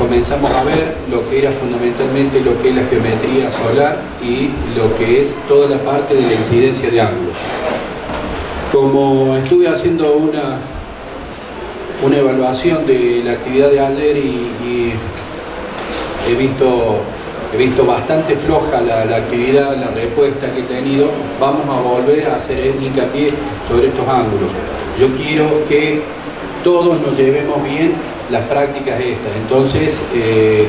comenzamos a ver lo que era fundamentalmente lo que es la geometría solar y lo que es toda la parte de la incidencia de ángulos. Como estuve haciendo una evaluación de la actividad de ayer y he visto bastante floja la actividad, la respuesta que he tenido, vamos a volver a hacer hincapié sobre estos ángulos. Yo quiero que todos nos llevemos bien las prácticas estas. Entonces,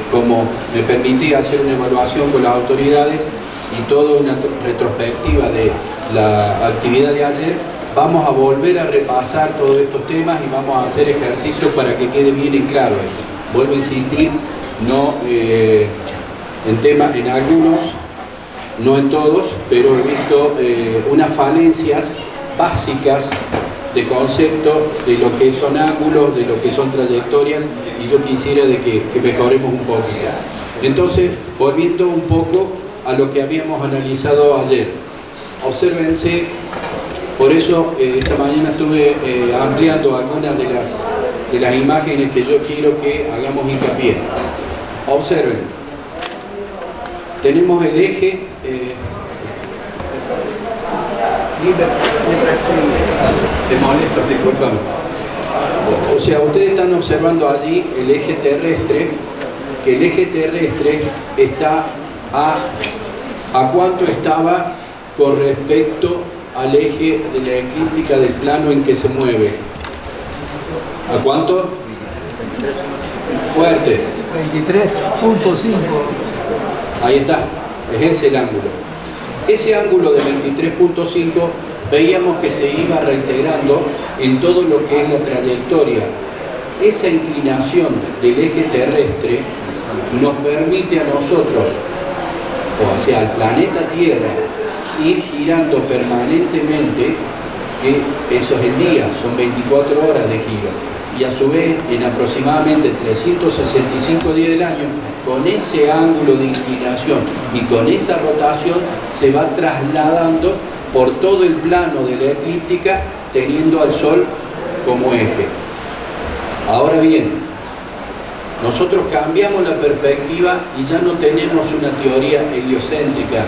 como me permití hacer una evaluación con las autoridades y toda una retrospectiva de la actividad de ayer, vamos a volver a repasar todos estos temas y vamos a hacer ejercicios para que quede bien en claro esto. Vuelvo a insistir, no en algunos, no en todos, pero he visto unas falencias básicas de concepto de lo que son ángulos, de lo que son trayectorias, y yo quisiera de que mejoremos un poco. Entonces, volviendo un poco a lo que habíamos analizado ayer, obsérvense, por eso esta mañana estuve ampliando algunas de las imágenes que yo quiero que hagamos hincapié. Observen, tenemos el eje te molesto, disculpame. O sea, ustedes están observando allí el eje terrestre, que el eje terrestre está a cuánto estaba con respecto al eje de la eclíptica del plano en que se mueve. ¿A cuánto? Fuerte. 23.5. Ahí está, es ese el ángulo. Ese ángulo de 23.5 veíamos que se iba reintegrando en todo lo que es la trayectoria. Esa inclinación del eje terrestre nos permite a nosotros, o hacia el planeta Tierra, ir girando permanentemente, que eso es el día, son 24 horas de giro, y a su vez en aproximadamente 365 días del año, con ese ángulo de inclinación y con esa rotación se va trasladando por todo el plano de la eclíptica, teniendo al Sol como eje. Ahora bien, nosotros cambiamos la perspectiva y ya no tenemos una teoría heliocéntrica,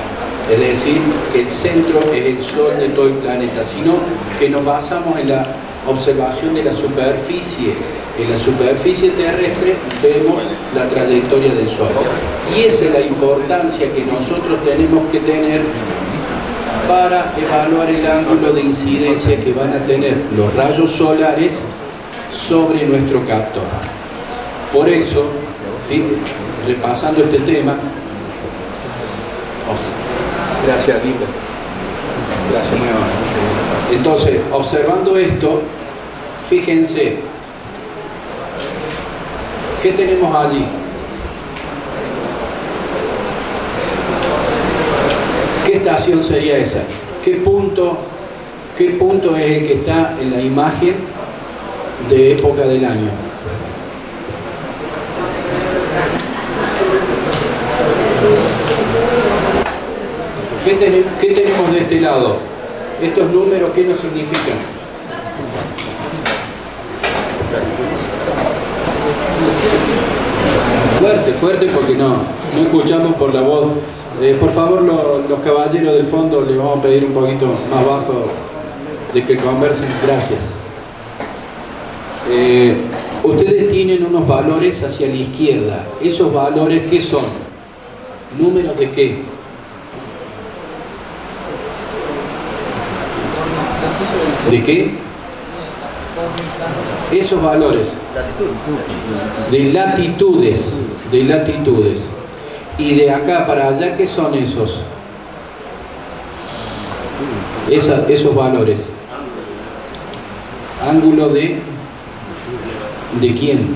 es decir, que el centro es el Sol de todo el planeta, sino que nos basamos en la observación de la superficie. En la superficie terrestre vemos la trayectoria del Sol. Y esa es la importancia que nosotros tenemos que tener para evaluar el ángulo de incidencia que van a tener los rayos solares sobre nuestro captor. Por eso, repasando este tema, gracias Lita, gracias muy amable. Entonces, observando esto, fíjense, ¿qué tenemos allí? ¿Qué estación sería esa? ¿Qué punto es el que está en la imagen de época del año? ¿Qué tenemos de este lado? ¿Estos números qué nos significan? Fuerte porque no escuchamos por la voz. Por favor, los caballeros del fondo les vamos a pedir un poquito más bajo de que conversen. Gracias. Ustedes tienen unos valores hacia la izquierda. ¿Esos valores qué son? ¿Números de qué? ¿De qué? Esos valores de latitudes. Y de acá para allá, ¿qué son esos? Esos valores. ¿Ángulo de quién?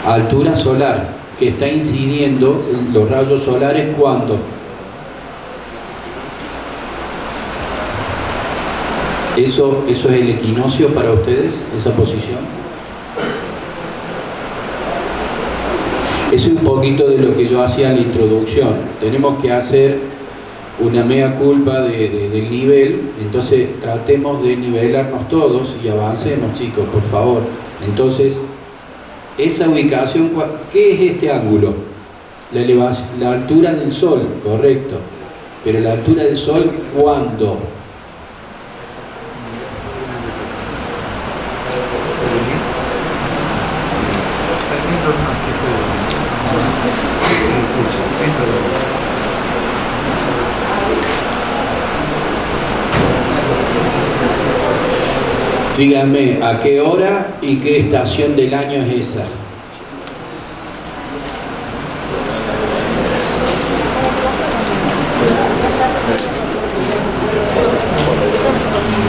Altura solar, que está incidiendo los rayos solares, ¿cuándo? ¿Eso es el equinoccio para ustedes, esa posición? Eso es un poquito de lo que yo hacía en la introducción. Tenemos que hacer una mea culpa del nivel, entonces tratemos de nivelarnos todos y avancemos, chicos, por favor. Entonces, esa ubicación, ¿qué es este ángulo? La altura del Sol, correcto. Pero la altura del Sol, ¿cuándo? Dígame, ¿a qué hora y qué estación del año es esa?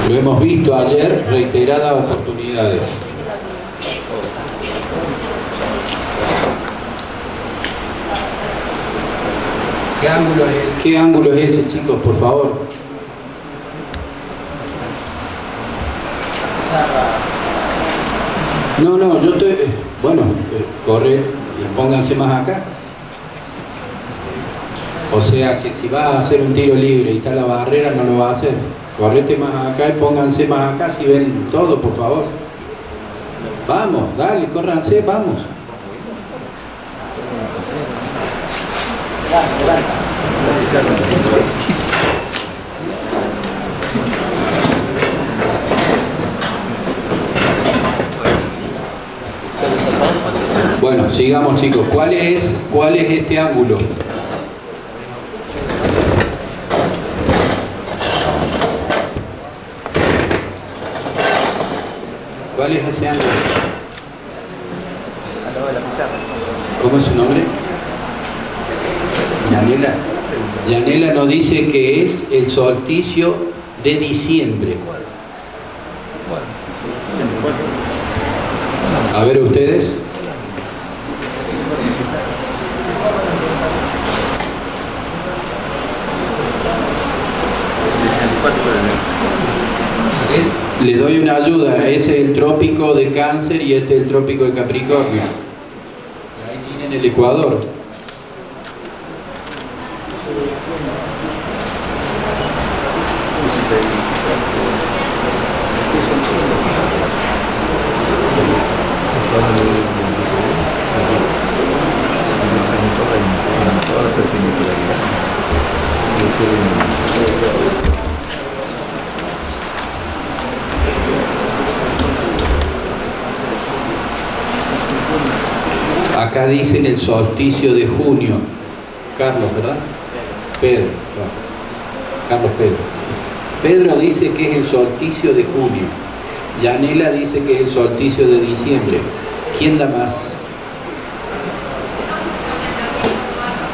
Lo hemos visto ayer, reiteradas oportunidades. ¿Qué ángulo es ese, chicos, por favor? No, yo estoy... Bueno, corre y pónganse más acá. O sea que si vas a hacer un tiro libre y está la barrera, no lo vas a hacer. Correte más acá y pónganse más acá si ven todo, por favor. Vamos, dale, córranse, vamos. Bueno, sigamos, chicos. ¿Cuál es este ángulo? ¿Cuál es ese ángulo? ¿Cómo es su nombre? Yanela nos dice que es el solsticio de diciembre. A ver ustedes. Le doy una ayuda, ese es el trópico de Cáncer y este es el trópico de Capricornio. Ahí tienen el Ecuador. Acá dicen el solsticio de junio. Carlos, ¿verdad? Pedro. Carlos Pedro. Pedro dice que es el solsticio de junio. Yanela dice que es el solsticio de diciembre. ¿Quién da más?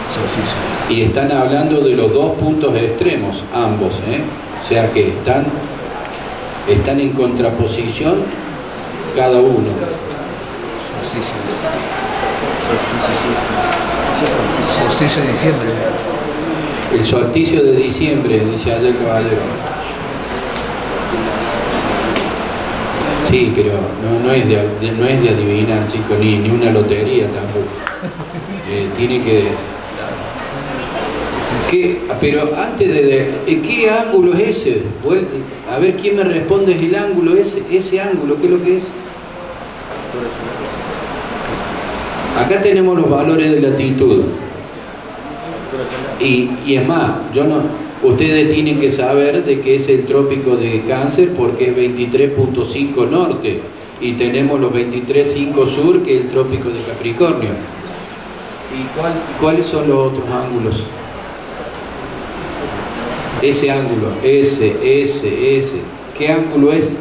Solsticios. Y están hablando de los dos puntos extremos, ambos, ¿eh? O sea que están en contraposición cada uno. Solsticios. Solsticio de diciembre. El solsticio de diciembre, dice allá el caballero. Sí, pero no es de adivinar, chicos, ni una lotería tampoco. Tiene que... Pero antes ¿qué ángulo es ese? A ver quién me responde, es el ángulo, ese ángulo, ¿qué es lo que es? Acá tenemos los valores de latitud. Y es más, ustedes tienen que saber de que es el trópico de Cáncer porque es 23.5 norte y tenemos los 23.5 sur que es el trópico de Capricornio. ¿Y cuáles son los otros ángulos? Ese ángulo, ese. ¿Qué ángulo es?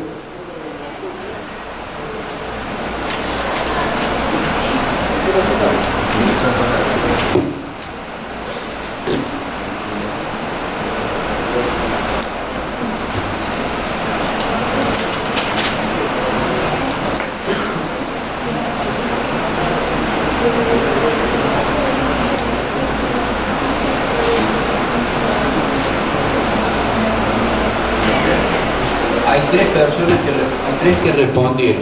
Hay tres que respondieron.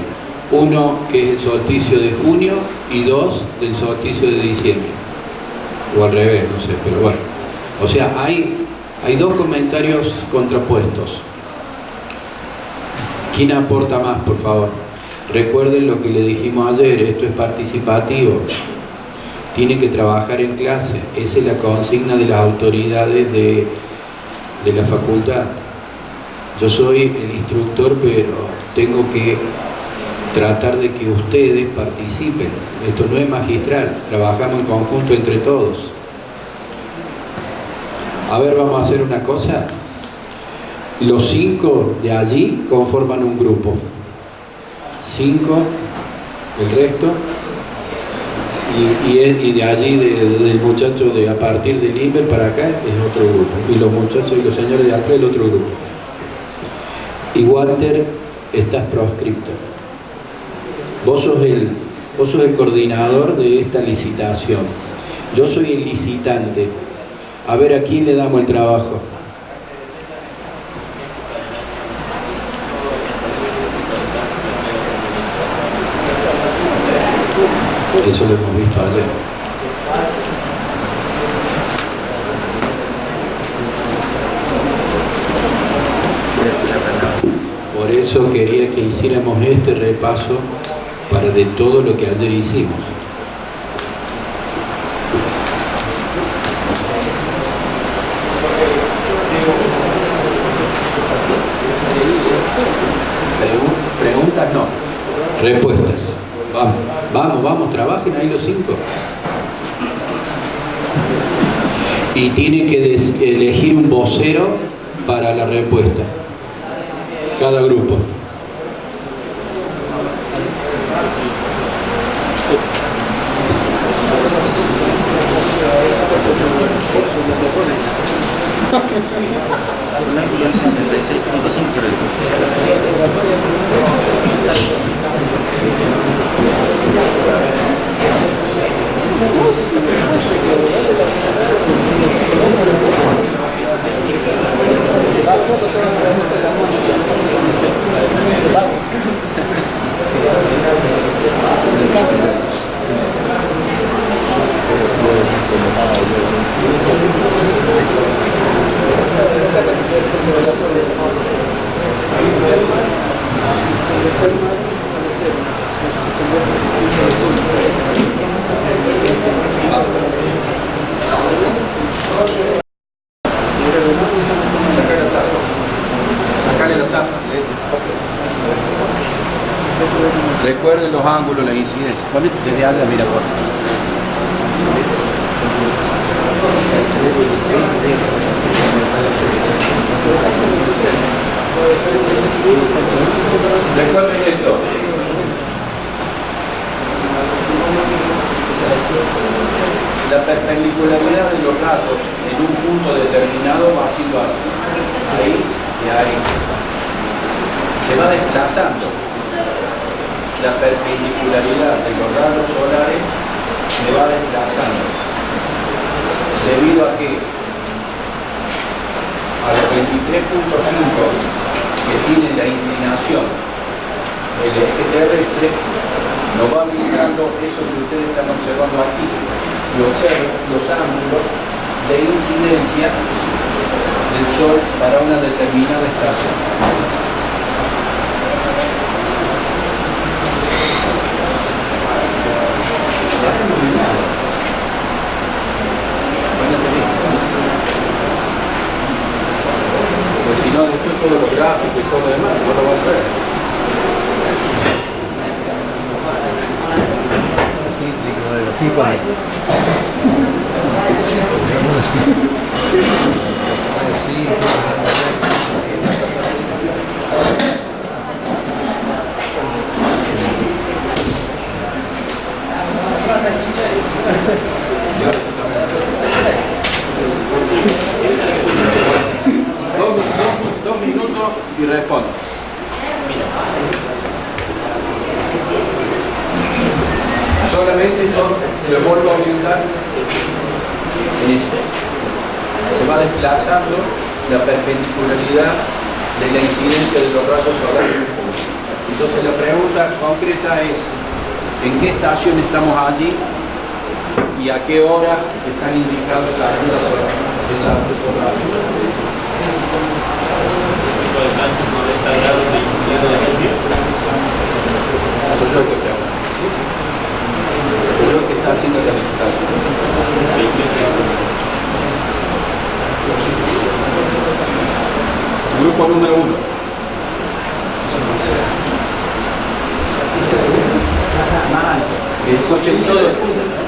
Uno que es el solsticio de junio y dos del solsticio de diciembre. O al revés, no sé, pero bueno. O sea, hay dos comentarios contrapuestos. ¿Quién aporta más, por favor? Recuerden lo que le dijimos ayer, esto es participativo. Tienen que trabajar en clase. Esa es la consigna de las autoridades de la facultad. Yo soy el instructor, pero tengo que tratar de que ustedes participen. Esto no es magistral, trabajamos en conjunto entre todos. A ver, vamos a hacer una cosa. Los 5 de allí conforman un grupo. 5, el resto, y de allí, del muchacho de a partir del IMER para acá, es otro grupo. Y los muchachos y los señores de atrás, el otro grupo. Y Walter, estás proscripto. Vos sos el coordinador de esta licitación. Yo soy el licitante. A ver, ¿a quién le damos el trabajo? Eso lo hemos visto ayer. Por eso quería que hiciéramos este repaso de todo lo que ayer hicimos. Preguntas no, respuestas. Vamos, trabajen ahí los 5. Y tienen que elegir un vocero para la respuesta. Cada grupo. Recuerden los ángulos, la incidencia. Ponete desde allá, mira, por favor. Recuerden esto. La perpendicularidad de los rayos en un punto determinado va siendo así. Ahí y ahí. Se va desplazando. La perpendicularidad de los rayos solares se va desplazando. Debido a que a los 23.5 que tiene la inclinación el eje terrestre, nos va brindando eso que ustedes están observando aquí, y observen los ángulos de incidencia del Sol para una determinada estación. Pues si no, después todos los gráficos y todo lo demás, no lo van a ver. Sí, pues. Sí, Dos minutos y respondo. Solamente entonces lo vuelvo a orientar en esto. Se va desplazando la perpendicularidad de la incidencia de los rayos solares. Entonces la pregunta concreta es: ¿en qué estación estamos allí y a qué hora están indicados esas rayos? lo que pregunto. Lo que está haciendo la licitación. Grupo número 1. Escuchen todo,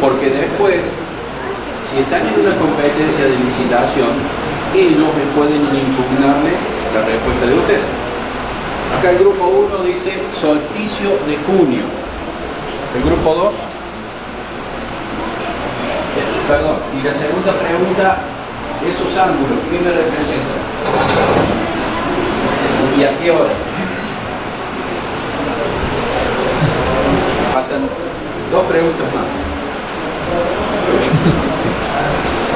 porque después, si están en una competencia de licitación, ellos me pueden impugnarle la respuesta de ustedes. Acá el grupo 1 dice solsticio de junio. El grupo 2, perdón, y la segunda pregunta, esos ángulos, ¿qué me representan? ¿Y a qué hora? Faltan 2 preguntas más.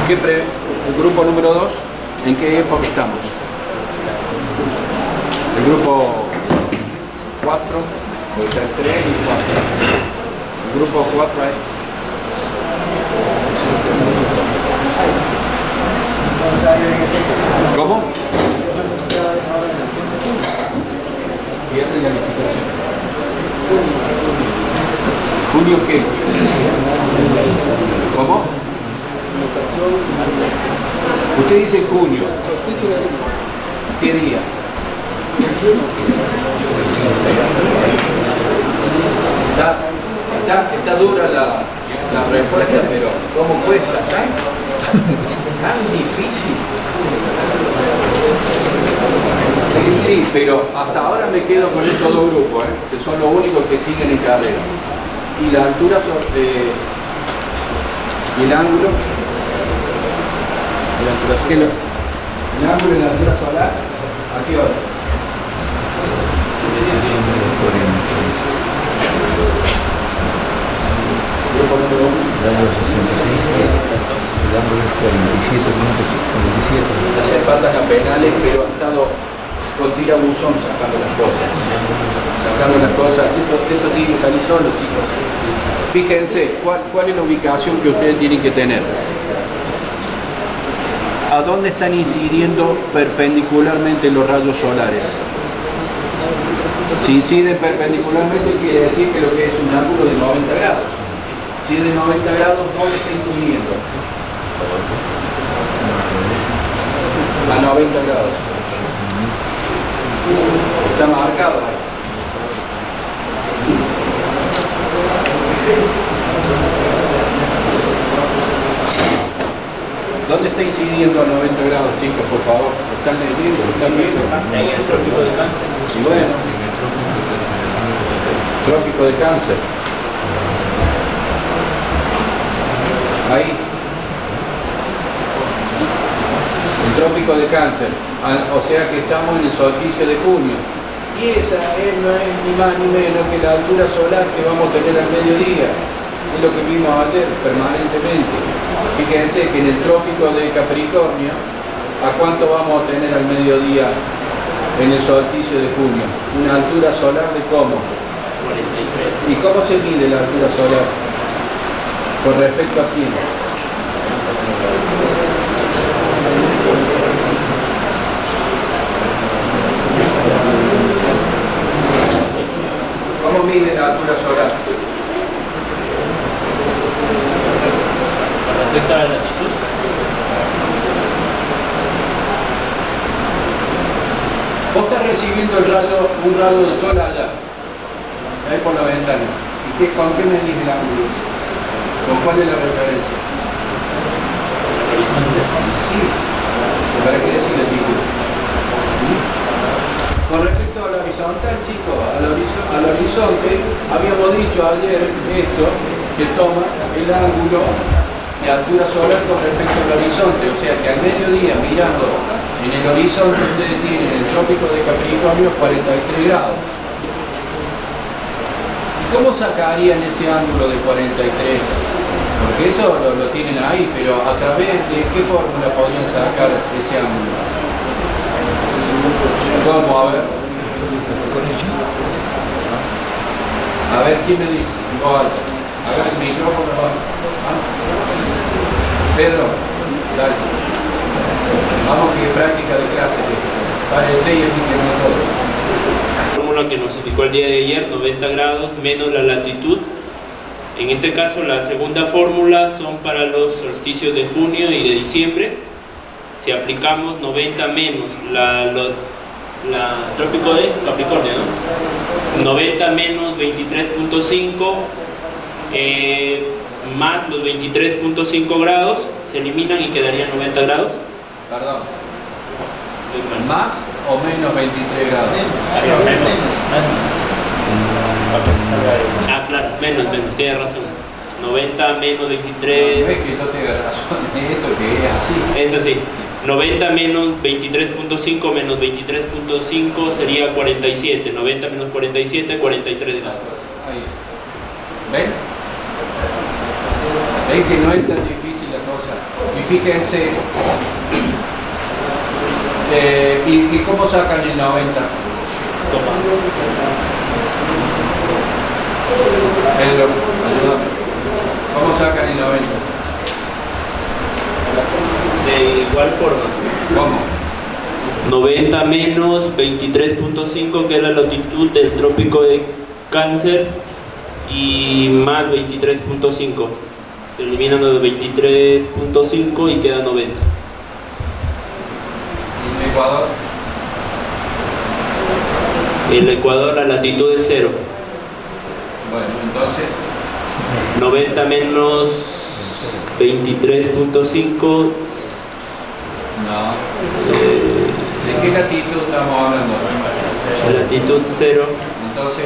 El grupo número 2, ¿en qué época estamos? El grupo 4, porque hay 3 y 4. El grupo 4 hay. ¿Cómo? Pierden la licitación. ¿Junio qué? ¿Cómo? Usted dice junio. ¿Qué día? Está dura la respuesta, pero ¿cómo cuesta? Tan difícil. Sí, pero hasta ahora me quedo con estos 2 grupos, que son los únicos que siguen en carrera. Y la altura y el ángulo. El ángulo y la altura solar, ¿a qué hora? Grupo número 1. El ángulo 66, el ángulo es 47. Hace falta a penales, pero ha estado con tirabuzón sacando las cosas. Esto tiene que salir solo, chicos. Fíjense, ¿cuál es la ubicación que ustedes tienen que tener? ¿A dónde están incidiendo perpendicularmente los rayos solares? Si inciden perpendicularmente quiere decir que lo que es un ángulo de 90 grados. Si es de 90 grados, ¿dónde está incidiendo? A 90 grados. Está marcado ahí. ¿Dónde está incidiendo a 90 grados, chicos, por favor? ¿Están leyendo? ¿Están viendo? Ahí en el trópico de Cáncer. Y bueno, trópico de Cáncer. Ahí. El trópico de Cáncer. O sea que estamos en el solsticio de junio. Y esa no es ni más ni menos que la altura solar que vamos a tener al mediodía. Es lo que vimos ayer permanentemente. Fíjense que en el trópico de Capricornio, ¿a cuánto vamos a tener al mediodía en el solsticio de junio? Una altura solar de ¿cómo? 43. ¿Y cómo se mide la altura solar? ¿Con respecto a quién? ¿Cómo mide la altura solar? Con respecto a la latitud, Vos estás recibiendo un rayo de sol allá, ahí por la ventana. ¿Y con qué medís el ángulo ese? ¿Con cuál es la referencia? Sí. ¿Para qué decir el título? Con respecto al horizontal, chicos, al horizonte, habíamos dicho ayer esto, que toma el ángulo de altura solar con respecto al horizonte, o sea que al mediodía mirando en el horizonte ustedes tienen el trópico de Capricornio 43 grados. ¿Y cómo sacarían ese ángulo de 43? Porque eso lo tienen ahí, pero a través de qué fórmula podrían sacar ese ángulo. ¿Cómo? A ver, ¿quién me dice? En voz alta. A ver, el micrófono va. Pedro, dale. Vamos que práctica de clase. Para el 6 y el 29 todo. fórmula que nos indicó el día de ayer, 90 grados menos la latitud. En este caso, la segunda fórmula son para los solsticios de junio y de diciembre. Si aplicamos 90 menos la trópico de Capricornio, ¿no? 90 menos 23.5 más los 23.5 grados, se eliminan y quedarían 90 grados. Perdón. ¿Más o menos 23 grados? Ah, claro, menos, tiene razón. 90 menos 23. No es que yo tenga razón en esto, que es así. Es así. 90 menos 23.5 menos 23.5 sería 47. 90 menos 47, 43 grados. Ahí. ¿Ven? ¿Ven que no es tan difícil la cosa? Y fíjense, ¿y cómo sacan el 90? Pedro, ayúdame. ¿Cómo sacan el 90? De igual forma. ¿Cómo? 90 menos 23.5, que es la latitud del trópico de Cáncer, y más 23.5. Se eliminan los 23.5 y queda 90. ¿Y el Ecuador? El Ecuador, la latitud es 0. Bueno, entonces, 90 menos 23.5. no. ¿De qué latitud estamos hablando? Latitud 0. Entonces,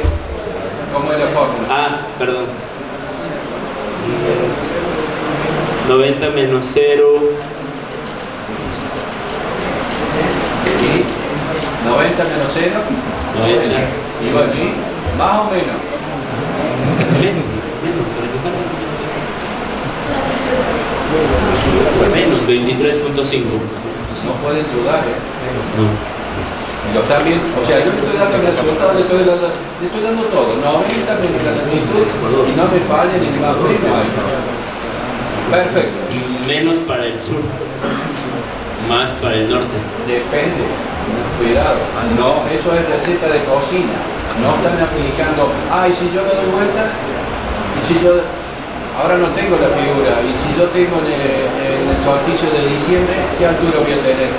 ¿cómo es la fórmula? Ah, perdón. 90 menos 0. ¿Y 90 menos 0? 90. Y bueno, ¿y? ¿Más o menos? Menos 23.5. No pueden dudar, ¿eh? Lo están viendo, o sea, yo le estoy dando el resultado, le estoy dando todo, 90 menos la latitud, y no me fallen ni más primo ahí. Perfecto. Menos para el sur, más para el norte. Depende, cuidado, no, eso es receta de cocina, no están aplicando, y si yo me doy vuelta, y si yo, ahora no tengo la figura, y si yo tengo en el solsticio de diciembre, ¿qué altura voy a tener?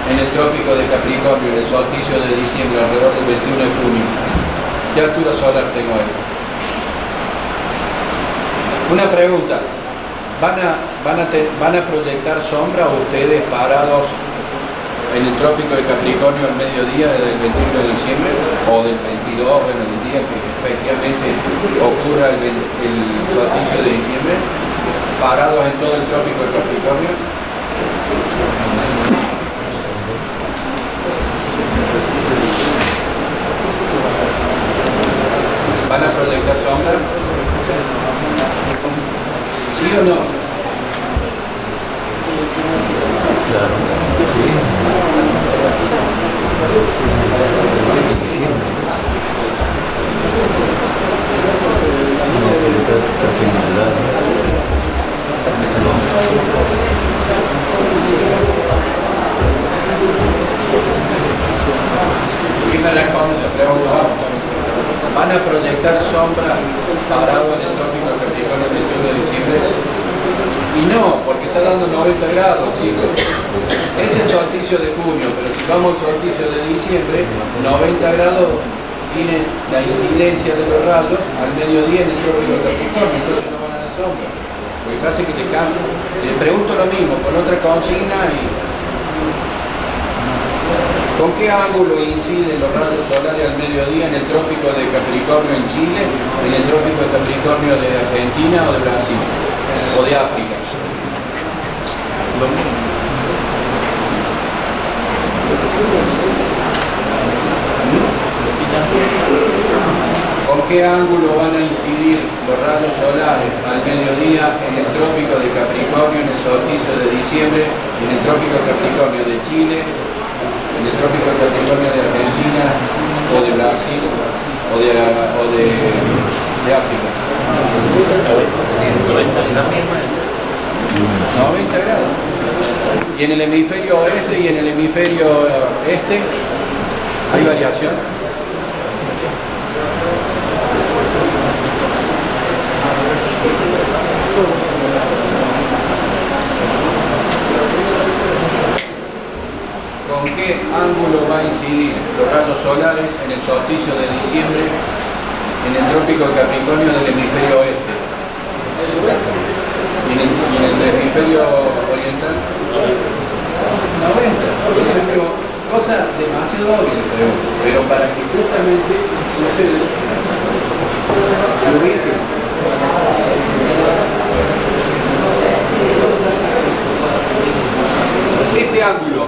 En el trópico de Capricornio, en el solsticio de diciembre, alrededor del 21 de junio, ¿qué altura solar tengo ahí? Una pregunta, ¿van a proyectar sombra ustedes parados en el trópico de Capricornio al mediodía del 21 de diciembre o del 22, bueno, el día que efectivamente ocurra el solsticio de diciembre, parados en todo el trópico de Capricornio? ¿Van a proyectar sombra? ¿Sí o no? Claro, sí. Diciembre. No, pero está perpendicular. ¿Quién me responde esa pregunta? ¿Van a proyectar sombra parado en el trópico de Capricornio el 21 de diciembre? Y no, porque está dando 90 grados, chicos. Es el solsticio de junio, pero si vamos al solsticio de diciembre, 90 grados tiene la incidencia de los rayos al mediodía en el trópico de Capricornio, entonces no van a dar sombra. Porque hace que te cambie. Si les pregunto lo mismo, con otra consigna y... ¿Con qué ángulo inciden los rayos solares al mediodía en el trópico de Capricornio en Chile, en el trópico de Capricornio de Argentina o de Brasil o de África? ¿Con qué ángulo van a incidir los rayos solares al mediodía en el trópico de Capricornio en el solsticio de diciembre, en el trópico de Capricornio de Chile, en el trópico de Capricornio de Argentina o de Brasil o de África? 90 grados. Y en el hemisferio oeste y en el hemisferio este hay variación. incidir los rayos solares en el solsticio de diciembre en el trópico de Capricornio del hemisferio oeste? ¿Y en el hemisferio oriental? 90. Por ejemplo, cosa demasiado obvia, pero para que justamente ustedes se ubiquen. Este ángulo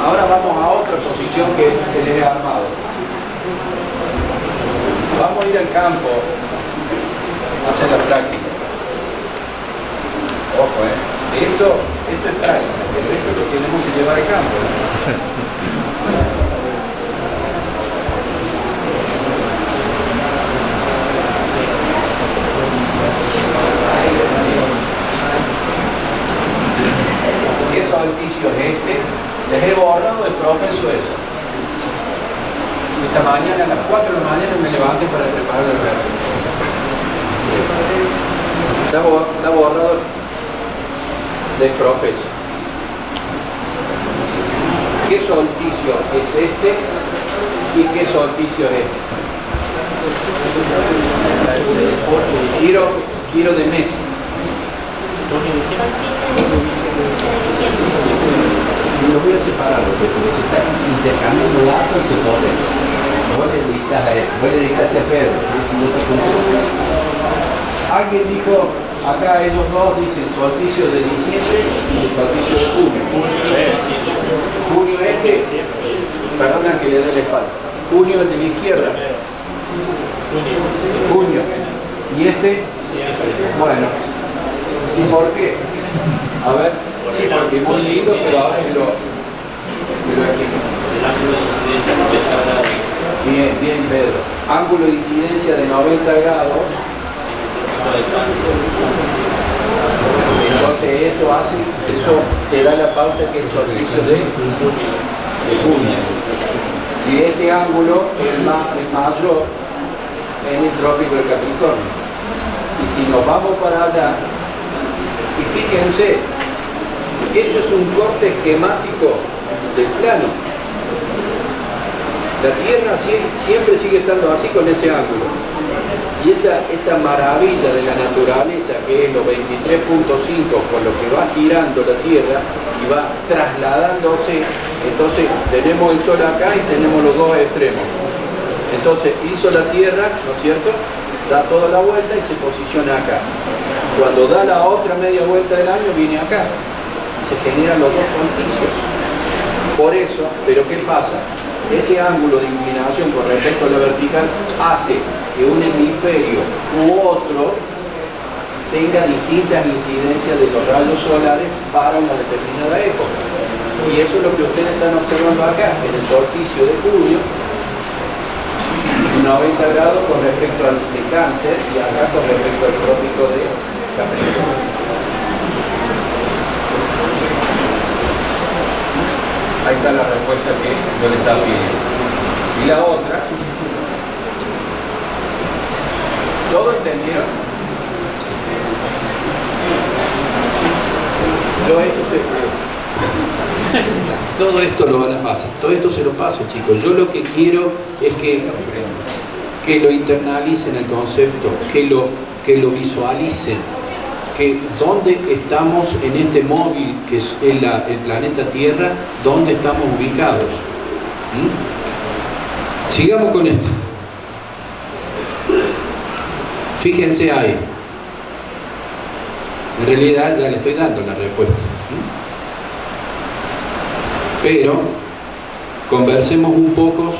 ahora vamos a otra posición que les he armado. Vamos a ir al campo a hacer la práctica. Ojo, esto es práctica, pero esto lo tenemos que llevar al campo. ¿Qué solsticio es este? Les he borrado del profeso eso. Esta mañana a las 4 de la mañana me levanté para preparar el verso. Está borrado del profeso. ¿Qué solsticio es este? ¿Y qué solsticio es este? Giro de mes. Lo voy a separar porque se está intercambiando datos y se potencia. Vos le dedicaste a Pedro, si no te funciona. Alguien dijo, acá ellos dos dicen solsticio de diciembre y solsticio de junio. Junio este, perdona que le dé la espalda. Junio el de la izquierda. Junio. ¿Y este? Bueno. ¿Y por qué? A ver, sí, porque es muy lindo, pero ahora me lo explico. El ángulo de incidencia 90 grados. Bien, Pedro. Ángulo de incidencia de 90 grados. Entonces eso te da la pauta que el solsticio de junio. Y este ángulo es mayor en el trópico de Capricornio. Y si nos vamos para allá, y fíjense, eso es un corte esquemático del plano. La Tierra siempre sigue estando así con ese ángulo. Y esa maravilla de la naturaleza que es los 23.5 con lo que va girando la Tierra y va trasladándose, entonces tenemos el Sol acá y tenemos los dos extremos. Entonces hizo la Tierra, ¿no es cierto? Da toda la vuelta y se posiciona acá. Cuando da la otra media vuelta del año viene acá y se generan los dos solsticios. Por eso, pero ¿qué pasa? Ese ángulo de inclinación con respecto a la vertical hace que un hemisferio u otro tenga distintas incidencias de los rayos solares para una determinada época. Y eso es lo que ustedes están observando acá, en el solsticio de junio, 90 grados con respecto al de Cáncer y acá con respecto al trópico de Capricornio. Ahí está la respuesta que yo le estaba pidiendo. Y la otra, ¿todo entendieron? Todo esto lo van a pasar, todo esto se lo paso, chicos. Yo lo que quiero es que lo internalicen el concepto, que lo visualicen, que dónde estamos en este móvil que es el planeta Tierra, dónde estamos ubicados. Sigamos con esto. Fíjense ahí. En realidad ya le estoy dando la respuesta. Pero conversemos un poco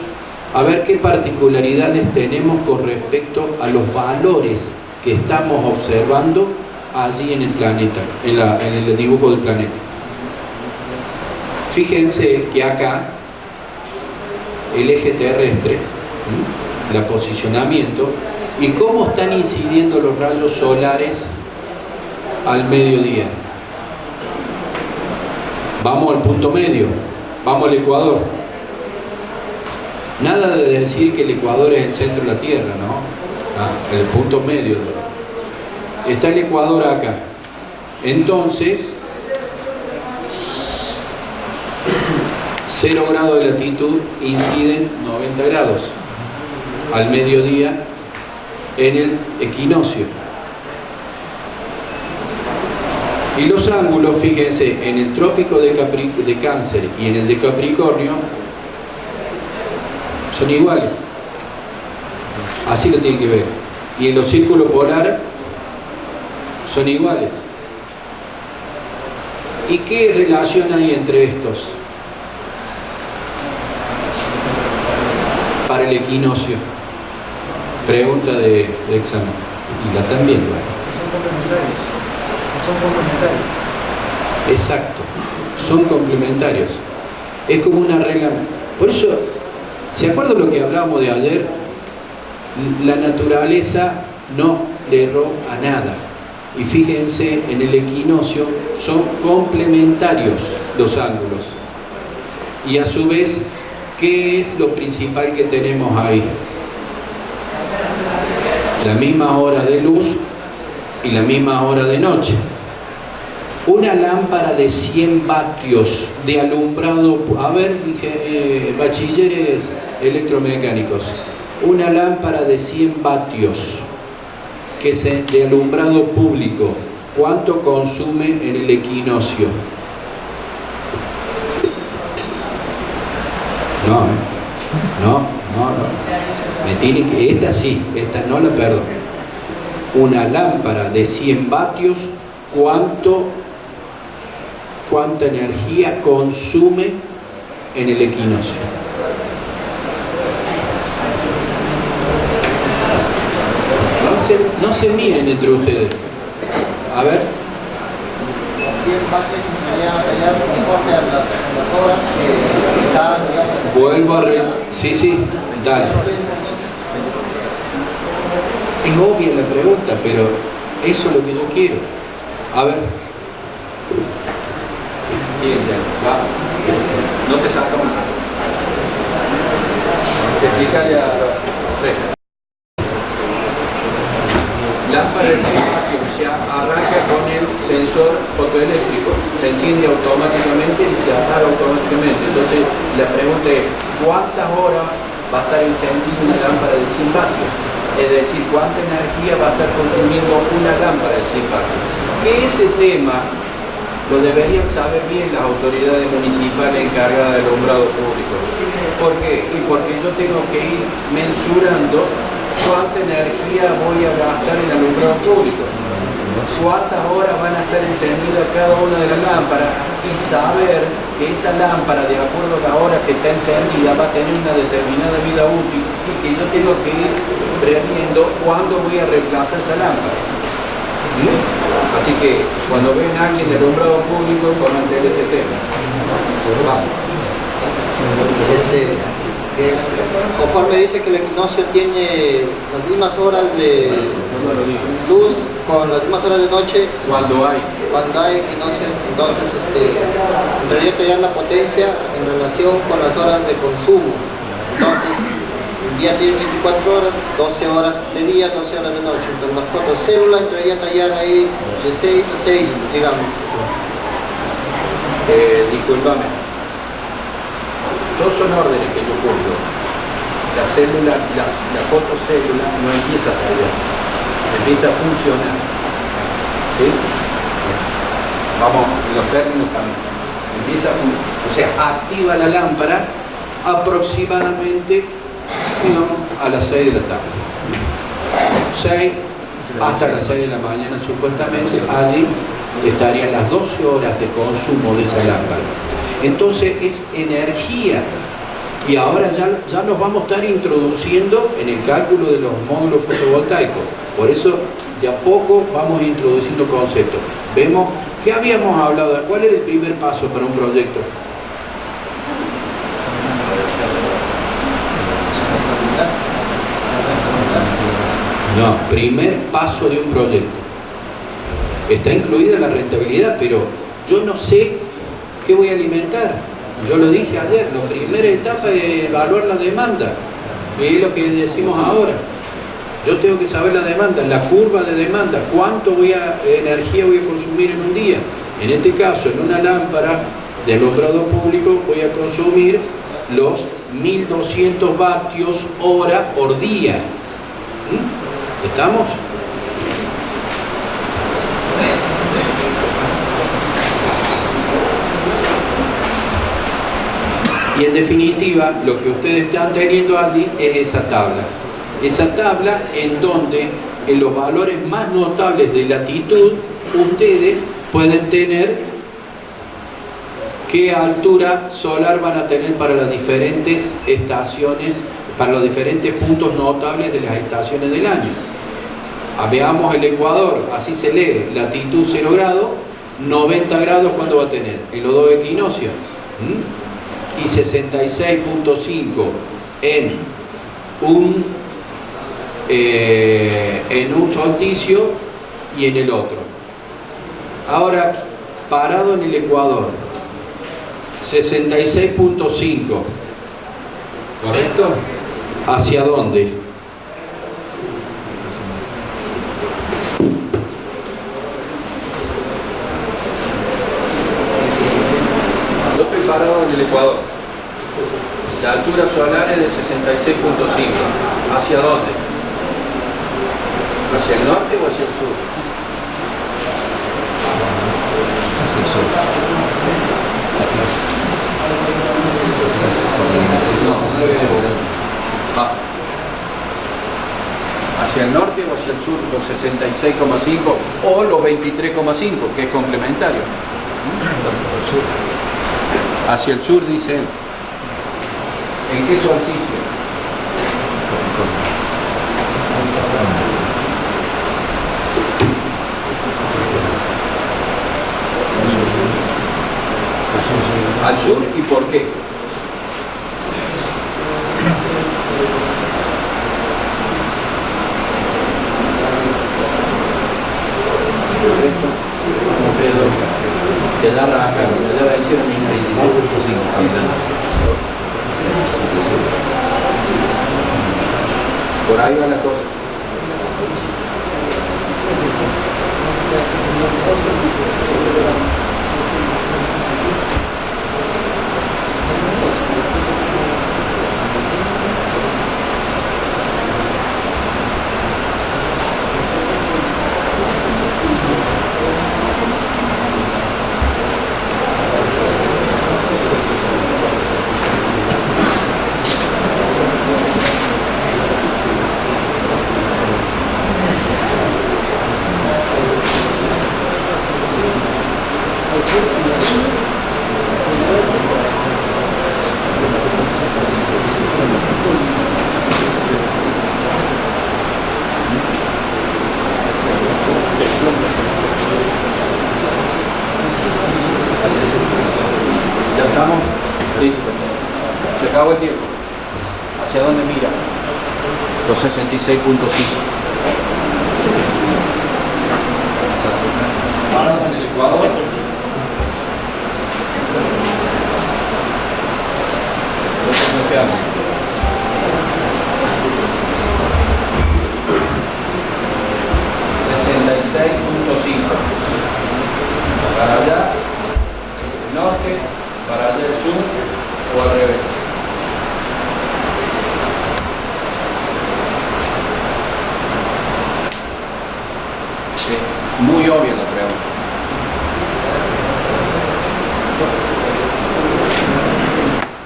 a ver qué particularidades tenemos con respecto a los valores que estamos observando allí en el planeta, en el dibujo del planeta. Fíjense que acá el eje terrestre, el posicionamiento y cómo están incidiendo los rayos solares al mediodía. Vamos al punto medio, vamos al Ecuador. Nada de decir que el Ecuador es el centro de la Tierra, ¿no? El punto medio. Está el Ecuador acá. Entonces, 0 grados de latitud inciden 90 grados al mediodía en el equinoccio. Y los ángulos, fíjense, en el trópico de Cáncer y en el de Capricornio son iguales. Así lo tienen que ver. Y en los círculos polares son iguales. ¿Y qué relación hay entre estos? Para el equinoccio. Pregunta de examen. Y la también, bueno. Son complementarios. Exacto. Son complementarios. Es como una regla. Por eso, ¿se acuerdan lo que hablábamos de ayer? La naturaleza no le erró a nada. Y fíjense, en el equinoccio son complementarios los ángulos. Y a su vez, ¿qué es lo principal que tenemos ahí? La misma hora de luz y la misma hora de noche. Una lámpara de 100 vatios de alumbrado, a ver, bachilleres electromecánicos, una lámpara de 100 vatios de alumbrado público, ¿cuánto consume en el equinoccio? No. Me tiene que, esta sí, esta no la perdono. Una lámpara de 100 vatios, ¿cuánta energía consume en el equinoccio? No se miren entre ustedes. A ver. 100 vatios allá corresponde a las horas que están, digamos. Vuelvo a sí, dale. Es obvia la pregunta, pero eso es lo que yo quiero. A ver. Bien, ya, va. No te saca más. Explícale a los. Lámpara de 100 vatios se arranca con el sensor fotoeléctrico, se enciende automáticamente y se apaga automáticamente. Entonces la pregunta es, ¿cuántas horas va a estar encendida una lámpara de 100 vatios? Es decir, ¿cuánta energía va a estar consumiendo una lámpara de 100 vatios? Que ese tema lo deberían saber bien las autoridades municipales encargadas del alumbrado público. ¿Por qué? Y porque yo tengo que ir mensurando cuánta energía voy a gastar en el alumbrado público, cuántas horas van a estar encendidas cada una de las lámparas y saber que esa lámpara, de acuerdo a la hora que está encendida, va a tener una determinada vida útil y que yo tengo que ir previendo cuándo voy a reemplazar esa lámpara. ¿Sí? Así que cuando ven a alguien del alumbrado público, comenten este tema. Vamos. Conforme dice que el equinoccio tiene las mismas horas de luz con las mismas horas de noche Cuando hay equinoccio, entonces en realidad te dan la potencia en relación con las horas de consumo. Entonces el día tiene 24 horas, 12 horas de día, 12 horas de noche. Entonces las fotocélulas en realidad estarían ahí de 6 a 6, digamos. Disculpame. Todos son órdenes que yo cumplo. La célula, la fotocélula no empieza a trabajar, empieza a funcionar. ¿Sí? Vamos, los términos también. Empieza a funcionar. O sea, activa la lámpara aproximadamente, digamos, a las 6 de la tarde. 6 hasta las 6 de la mañana supuestamente, allí estarían las 12 horas de consumo de esa lámpara. Entonces es energía. Y ahora ya nos vamos a estar introduciendo en el cálculo de los módulos fotovoltaicos. Por eso de a poco vamos introduciendo conceptos. Vemos que habíamos hablado, ¿cuál era el primer paso para un proyecto? No, primer paso de un proyecto. Está incluida la rentabilidad, pero yo no sé qué voy a alimentar. Yo lo dije ayer, la primera etapa es evaluar la demanda. Y es lo que decimos ahora. Yo tengo que saber la demanda, la curva de demanda, cuánto energía voy a consumir en un día. En este caso, en una lámpara de alumbrado público voy a consumir los 1200 vatios hora por día. ¿Estamos? Y en definitiva, lo que ustedes están teniendo allí es esa tabla. Esa tabla en donde en los valores más notables de latitud, ustedes pueden tener qué altura solar van a tener para las diferentes estaciones, para los diferentes puntos notables de las estaciones del año. Veamos el Ecuador, así se lee, latitud 0 grados, 90 grados, ¿cuándo va a tener? En los dos equinoccios. Y 66.5 en un solsticio y en el otro. Ahora, parado en el Ecuador, 66.5, ¿correcto? ¿Hacia dónde? Yo estoy parado en el Ecuador. La altura solar es de 66.5. ¿Hacia dónde? ¿Hacia el norte o hacia el sur? Hacia el sur. ¿Hacia el norte o hacia el sur los 66,5 o los 23,5, que es complementario? Hacia el sur, dice él. ¿En qué solsticio? Al sur, ¿y por qué? Te da raja, te da decir a mí. Por ahí va la cosa. Ya estamos listos. Se acabó el tiempo. ¿Hacia dónde mira? Los 66.5. Parado en el Ecuador. Para allá, el norte, para allá el sur o al revés. Sí, muy obvia la pregunta. ¿De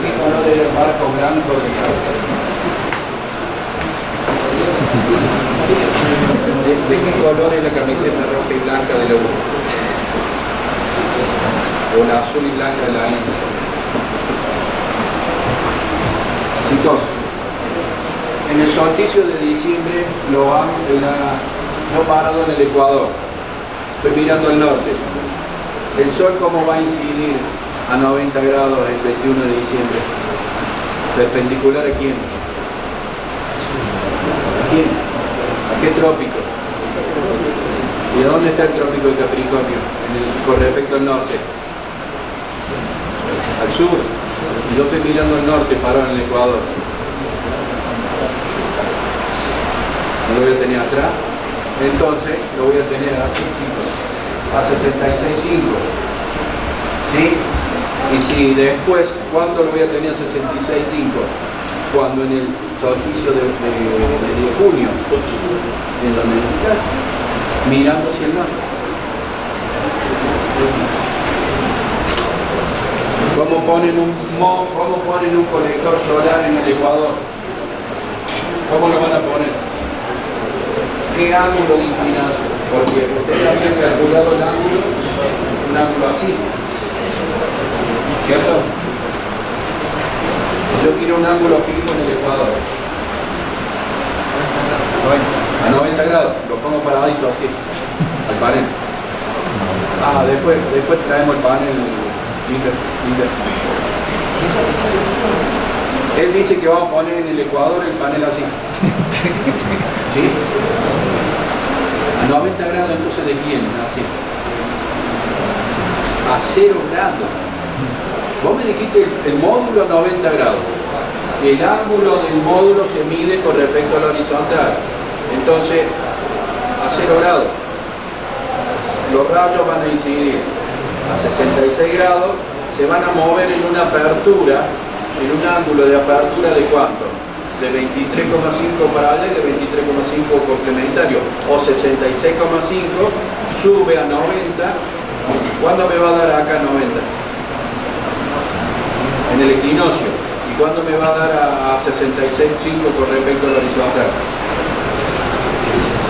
qué color era el barco blanco de ¿De qué color es la camiseta roja y blanca de la U? O la azul y blanca de la A. Chicos, en el solsticio de diciembre yo parado en el Ecuador, estoy mirando al norte. ¿El sol cómo va a incidir a 90 grados el 21 de diciembre? ¿Perpendicular a quién? ¿A quién? ¿A qué trópico? ¿Y a dónde está el trópico de Capricornio? Con respecto al norte. Al sur. Y yo estoy mirando al norte, parado en el Ecuador. ¿No lo voy a tener atrás? Entonces lo voy a tener así, chicos. a 66,5. ¿Sí? Y si después, ¿cuándo lo voy a tener a 66,5? Cuando en el solsticio de junio, en donde está mirando hacia el norte. ¿Cómo ponen un colector solar en el Ecuador? ¿Cómo lo van a poner? ¿Qué ángulo de inclinación? Porque ustedes habían calculado el ángulo, un ángulo así, ¿cierto? Yo quiero un ángulo fijo en el Ecuador. A 90 grados, lo pongo paradito así, al panel. Después traemos el panel inter. Él dice que vamos a poner en el Ecuador el panel así. ¿Sí? A 90 grados, entonces, ¿de quién? Así. A 0 grados. Vos me dijiste el módulo a 90 grados. El ángulo del módulo se mide con respecto al horizontal. Entonces, a 0 grados. Los rayos van a incidir a 66 grados, se van a mover en una apertura, en un ángulo de apertura de ¿cuánto? De 23,5 para allá y de 23,5 complementario, o 66,5 sube a 90. ¿Cuándo me va a dar acá 90? En el equinoccio. ¿Y cuándo me va a dar a 66,5 con respecto al horizontal?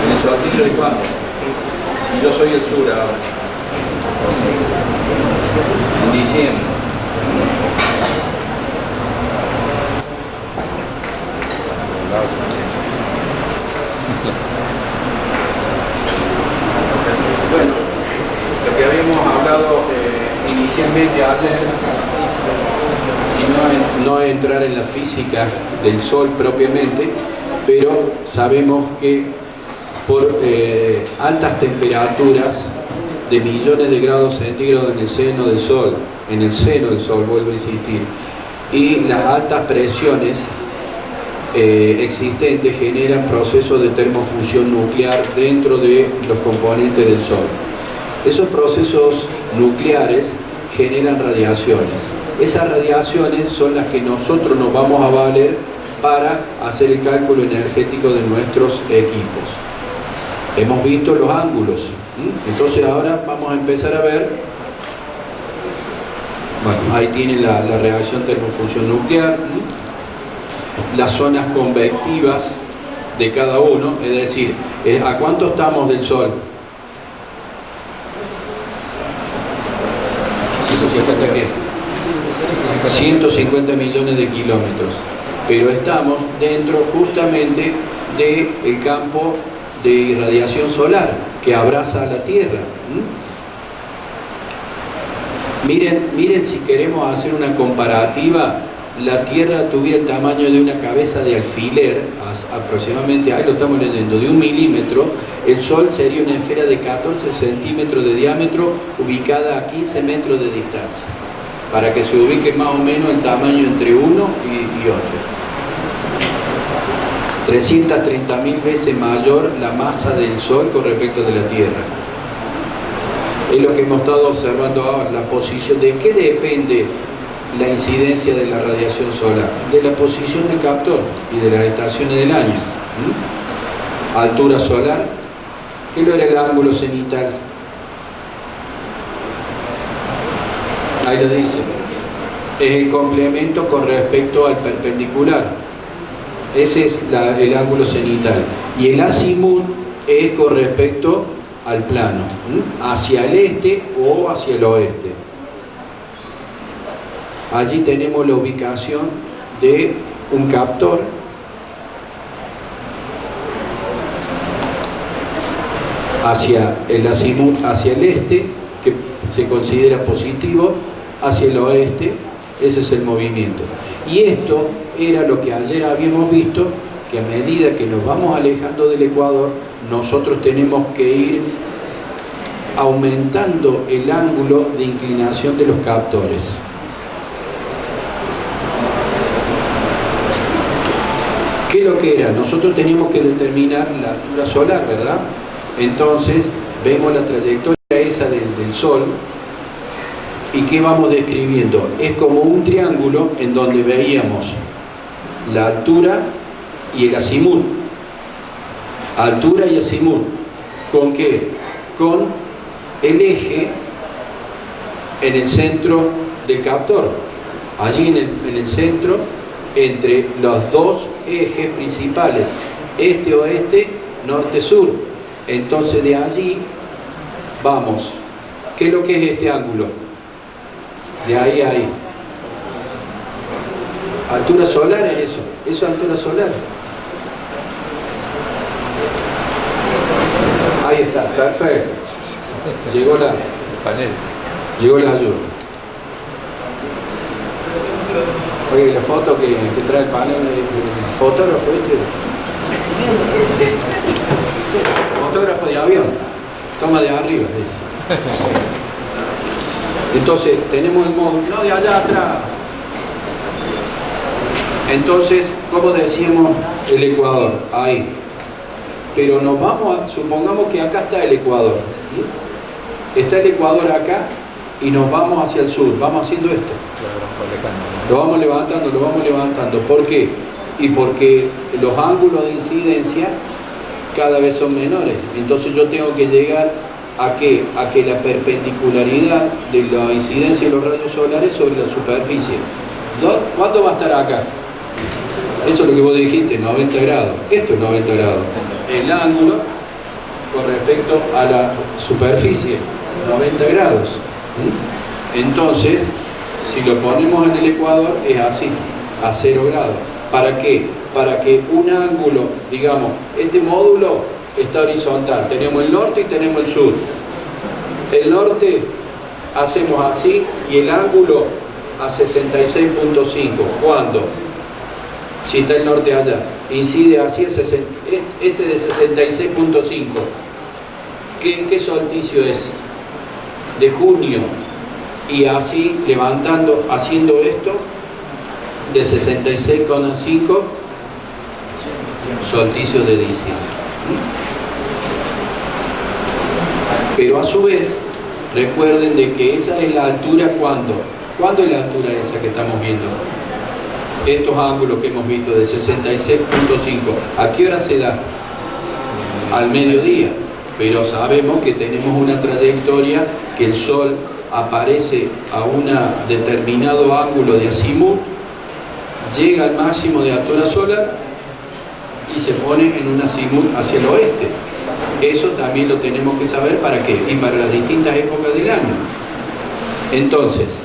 ¿En el solsticio de cuándo? Si yo soy el sur ahora. En diciembre. Bueno, lo que habíamos hablado inicialmente ayer, no entrar en la física del Sol propiamente, pero sabemos que por altas temperaturas de millones de grados centígrados en el seno del Sol, vuelvo a insistir, y las altas presiones existentes generan procesos de termofusión nuclear dentro de los componentes del Sol. Esos procesos nucleares generan radiaciones. Esas radiaciones son las que nosotros nos vamos a valer para hacer el cálculo energético de nuestros equipos. Hemos visto los ángulos, entonces ahora vamos a empezar a ver, bueno, ahí tienen la reacción termofusión nuclear, las zonas convectivas de cada uno, es decir, ¿a cuánto estamos del Sol? 150 millones de kilómetros, pero estamos dentro justamente del campo de irradiación solar que abraza a la Tierra. Miren si queremos hacer una comparativa, la Tierra tuviera el tamaño de una cabeza de alfiler, aproximadamente, ahí lo estamos leyendo, de 1 milímetro, el Sol sería una esfera de 14 centímetros de diámetro ubicada a 15 metros de distancia, para que se ubique más o menos el tamaño entre uno y otro. 330.000 veces mayor la masa del Sol con respecto de la Tierra. Es lo que hemos estado observando ahora, la posición. ¿De qué depende la incidencia de la radiación solar? De la posición del captor y de las estaciones del año. Altura solar. ¿Qué lo era el ángulo cenital? Ahí lo dice. Es el complemento con respecto al perpendicular. Ese es el ángulo cenital. Y el azimut es con respecto al plano, hacia el este o hacia el oeste. Allí tenemos la ubicación de un captor hacia el azimut, hacia el este, que se considera positivo, hacia el oeste. Ese es el movimiento. Y esto era lo que ayer habíamos visto, que a medida que nos vamos alejando del Ecuador, nosotros tenemos que ir aumentando el ángulo de inclinación de los captores. ¿Qué es lo que era? Nosotros teníamos que determinar la altura solar, ¿verdad? Entonces, vemos la trayectoria esa del Sol. ¿Y qué vamos describiendo? Es como un triángulo en donde veíamos la altura y el azimut. Altura y azimut. ¿Con qué? Con el eje en el centro del captor. Allí en el centro, entre los dos ejes principales, este-oeste, norte-sur. Entonces de allí vamos. ¿Qué es lo que es este ángulo? De ahí a ahí. Altura solar es eso. Eso es altura solar. Ahí está, perfecto. Llegó la ayuda. Oye, la foto que trae el panel, el fotógrafo fotógrafo de avión, toma de arriba, dice. Entonces tenemos el módulo, no de allá atrás. Entonces, ¿cómo decíamos el ecuador? Ahí. Pero nos vamos a, supongamos que acá está el ecuador. ¿Sí? Está el ecuador acá y nos vamos hacia el sur. Vamos haciendo esto. Lo vamos levantando. ¿Por qué? Y porque los ángulos de incidencia cada vez son menores. Entonces yo tengo que llegar ¿a qué? A que la perpendicularidad de la incidencia de los rayos solares sobre la superficie. ¿Cuánto va a estar acá? Eso es lo que vos dijiste, 90 grados. Esto es 90 grados. El ángulo con respecto a la superficie, 90 grados. Entonces, si lo ponemos en el ecuador, es así, a 0 grados. ¿Para qué? Para que un ángulo, digamos, este módulo está horizontal. Tenemos el norte y tenemos el sur. El norte hacemos así y el ángulo a 66.5. ¿Cuándo? Si está el norte allá, incide así, este de 66.5. ¿Qué solsticio es? De junio. Y así, levantando, haciendo esto, de 66,5, solsticio de diciembre. Pero a su vez, recuerden de que esa es la altura, ¿cuándo? ¿Cuándo es la altura esa que estamos viendo? Estos ángulos que hemos visto de 66.5, ¿a qué hora se da? Al mediodía, pero sabemos que tenemos una trayectoria que el Sol aparece a un determinado ángulo de azimut, llega al máximo de altura solar y se pone en un azimut hacia el oeste. Eso también lo tenemos que saber para qué y para las distintas épocas del año. Entonces,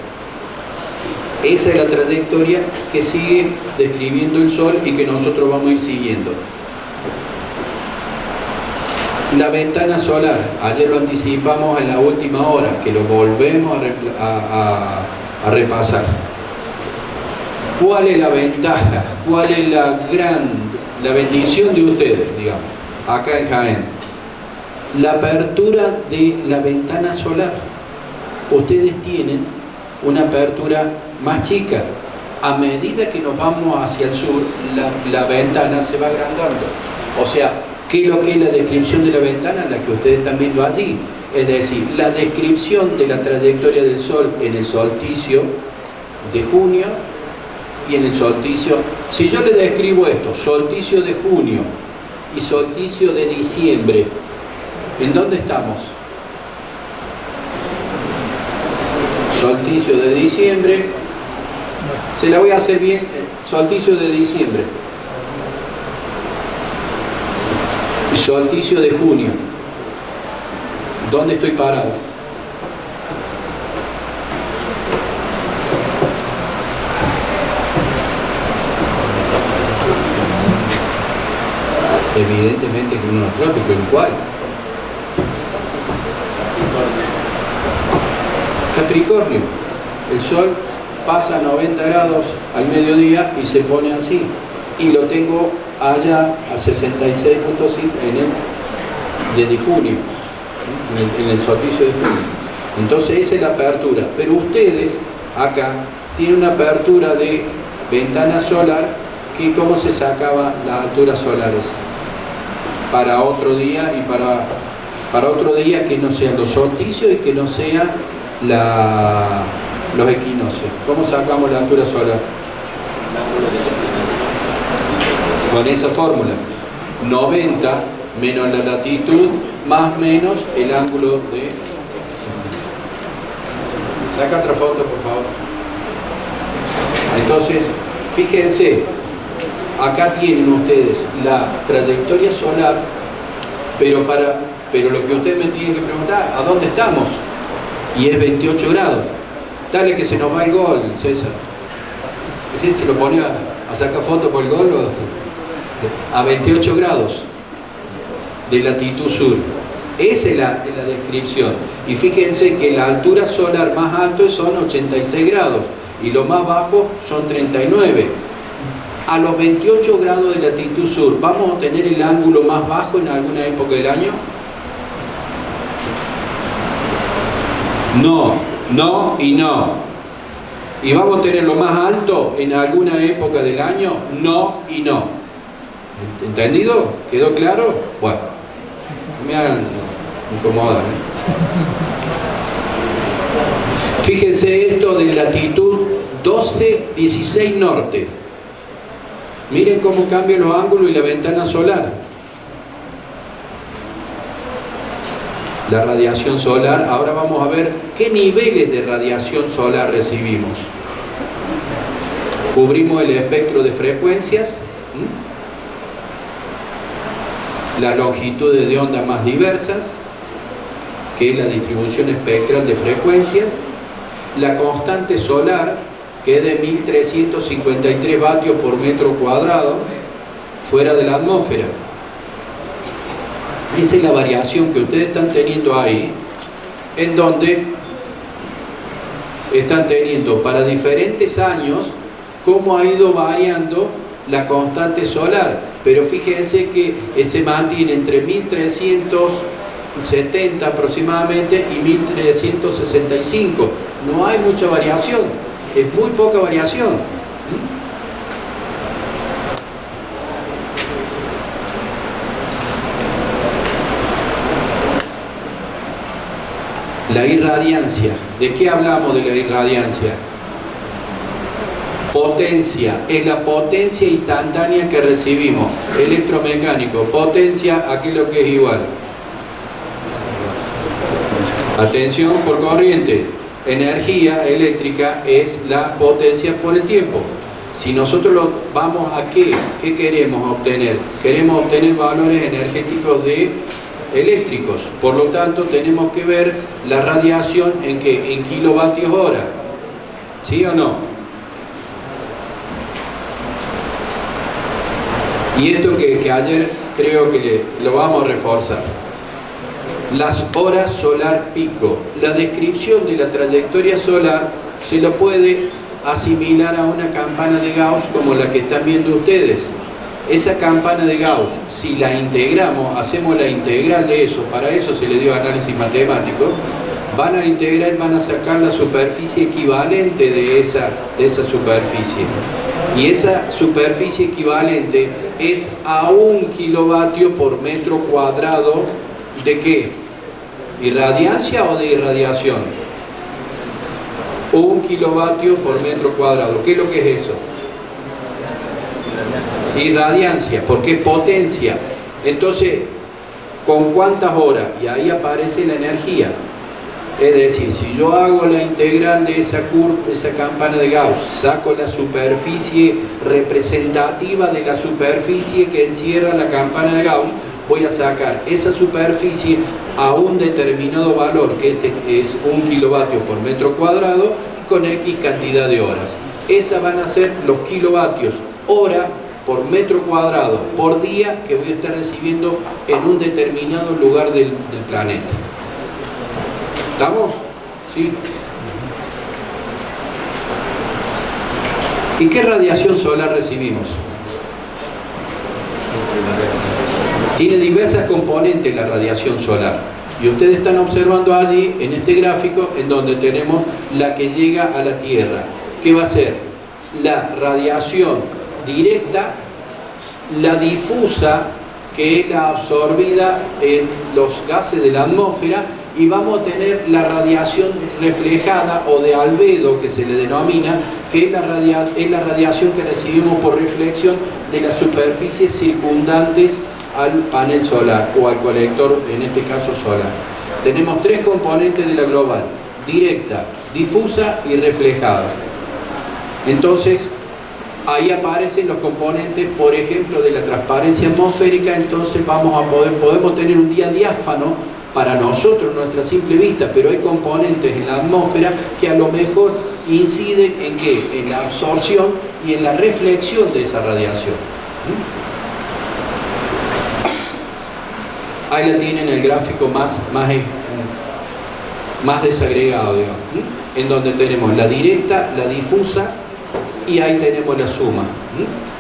esa es la trayectoria que sigue describiendo el Sol y que nosotros vamos a ir siguiendo. La ventana solar, ayer lo anticipamos en la última hora, que lo volvemos a repasar. ¿Cuál es la ventaja? ¿Cuál es la bendición de ustedes, digamos, acá en Jaén? La apertura de la ventana solar. Ustedes tienen una apertura más chica. A medida que nos vamos hacia el sur, la ventana se va agrandando. O sea, ¿qué es lo que es la descripción de la ventana? La que ustedes están viendo allí. Es decir, la descripción de la trayectoria del Sol en el solsticio de junio y en el solsticio. Si yo le describo esto, solsticio de junio y solsticio de diciembre, ¿en dónde estamos? Solsticio de diciembre, se la voy a hacer bien, solsticio de diciembre. Solsticio de junio. ¿Dónde estoy parado? Evidentemente que uno trópico, ¿en cuál? Capricornio. El Sol pasa a 90 grados al mediodía y se pone así. Y lo tengo allá a 66.5 de junio, en el solsticio de junio. Entonces esa es la apertura. Pero ustedes acá tienen una apertura de ventana solar que cómo se sacaba las alturas solares para otro día y para para otro día que no sean los solsticios y que no sean los equinoccios. ¿Cómo sacamos la altura solar? Con esa fórmula, 90 menos la latitud más menos el ángulo de... Saca otra foto, por favor. Entonces, fíjense, acá tienen ustedes la trayectoria solar, pero lo que ustedes me tienen que preguntar, ¿a dónde estamos? Y es 28 grados. Dale que se nos va el gol, César. ¿Se lo pone a sacar foto por el gol? A 28 grados de latitud sur. Esa es la descripción. Y fíjense que la altura solar más alta son 86 grados y lo más bajo son 39. A los 28 grados de latitud sur, ¿vamos a tener el ángulo más bajo en alguna época del año? No, no y no. ¿Y vamos a tener lo más alto en alguna época del año? No y no. ¿Entendido? ¿Quedó claro? Bueno, me hagan incomodar, Fíjense esto de latitud 12-16 norte. Miren cómo cambian los ángulos y la ventana solar. La radiación solar, ahora vamos a ver qué niveles de radiación solar recibimos. Cubrimos el espectro de frecuencias, las longitudes de onda más diversas, que es la distribución espectral de frecuencias, la constante solar, que es de 1353 vatios por metro cuadrado, fuera de la atmósfera. Esa es la variación que ustedes están teniendo ahí, en donde están teniendo para diferentes años cómo ha ido variando la constante solar, pero fíjense que se mantiene entre 1370 aproximadamente y 1365. No hay mucha variación, es muy poca variación. La irradiancia. ¿De qué hablamos de la irradiancia? Potencia. Es la potencia instantánea que recibimos. Electromecánico. Potencia, ¿a qué es lo que es igual? Atención por corriente. Energía eléctrica es la potencia por el tiempo. Si nosotros vamos a ¿qué queremos obtener? Queremos obtener valores energéticos eléctricos, por lo tanto tenemos que ver la radiación en kilovatios hora, ¿sí o no? Y esto que ayer creo que lo vamos a reforzar, las horas solar pico. La descripción de la trayectoria solar se lo puede asimilar a una campana de Gauss como la que están viendo ustedes. Esa campana de Gauss, si la integramos, hacemos la integral de eso, para eso se le dio análisis matemático, van a integrar, van a sacar la superficie equivalente de esa superficie. Y esa superficie equivalente es a 1 kilovatio por metro cuadrado ¿de qué? ¿Irradiancia o de irradiación? 1 kilovatio por metro cuadrado. ¿Qué es lo que es eso? Irradiancia, porque es potencia. Entonces, ¿con cuántas horas? Y ahí aparece la energía. Es decir, si yo hago la integral de esa campana de Gauss, saco la superficie representativa de la superficie que encierra la campana de Gauss, voy a sacar esa superficie a un determinado valor, que es 1 kilovatio por metro cuadrado, y con X cantidad de horas. Esas van a ser los kilovatios hora por metro cuadrado por día que voy a estar recibiendo en un determinado lugar del planeta. ¿Estamos? ¿Sí? ¿Y qué radiación solar recibimos? Tiene diversas componentes la radiación solar. Y ustedes están observando allí, en este gráfico, en donde tenemos la que llega a la Tierra. ¿Qué va a ser? La radiación directa, la difusa que es la absorbida en los gases de la atmósfera, y vamos a tener la radiación reflejada o de albedo, que se le denomina, que es la radiación que recibimos por reflexión de las superficies circundantes al panel solar o al colector, en este caso solar. Tenemos tres componentes de la global: directa, difusa y reflejada. Entonces, ahí aparecen los componentes, por ejemplo, de la transparencia atmosférica. Entonces podemos tener un día diáfano para nosotros, nuestra simple vista, pero hay componentes en la atmósfera que a lo mejor inciden en ¿qué? En la absorción y en la reflexión de esa radiación. Ahí la tienen el gráfico más desagregado, digamos, en donde tenemos la directa, la difusa, y ahí tenemos la suma.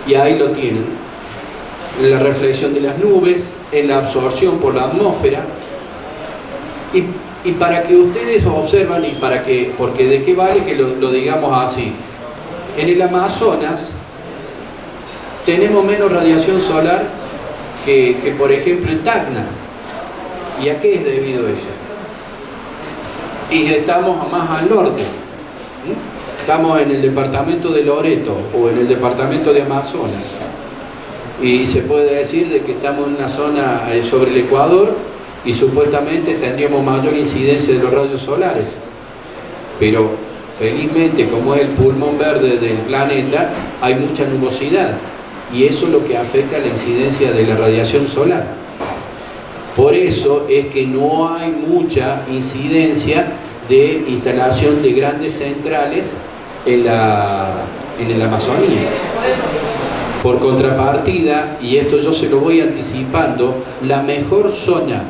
Y ahí lo tienen, en la reflexión de las nubes, en la absorción por la atmósfera. Y para que ustedes observan, porque de qué vale que lo digamos así, en el Amazonas tenemos menos radiación solar que por ejemplo en Tacna. ¿Y a qué es debido eso? Y estamos más al norte. Estamos en el departamento de Loreto o en el departamento de Amazonas. Y se puede decir de que estamos en una zona sobre el Ecuador, y supuestamente tendríamos mayor incidencia de los rayos solares, pero felizmente, como es el pulmón verde del planeta, hay mucha nubosidad, y eso es lo que afecta a la incidencia de la radiación solar. Por eso es que no hay mucha incidencia de instalación de grandes centrales en la Amazonía. Por contrapartida, y esto yo se lo voy anticipando, la mejor zona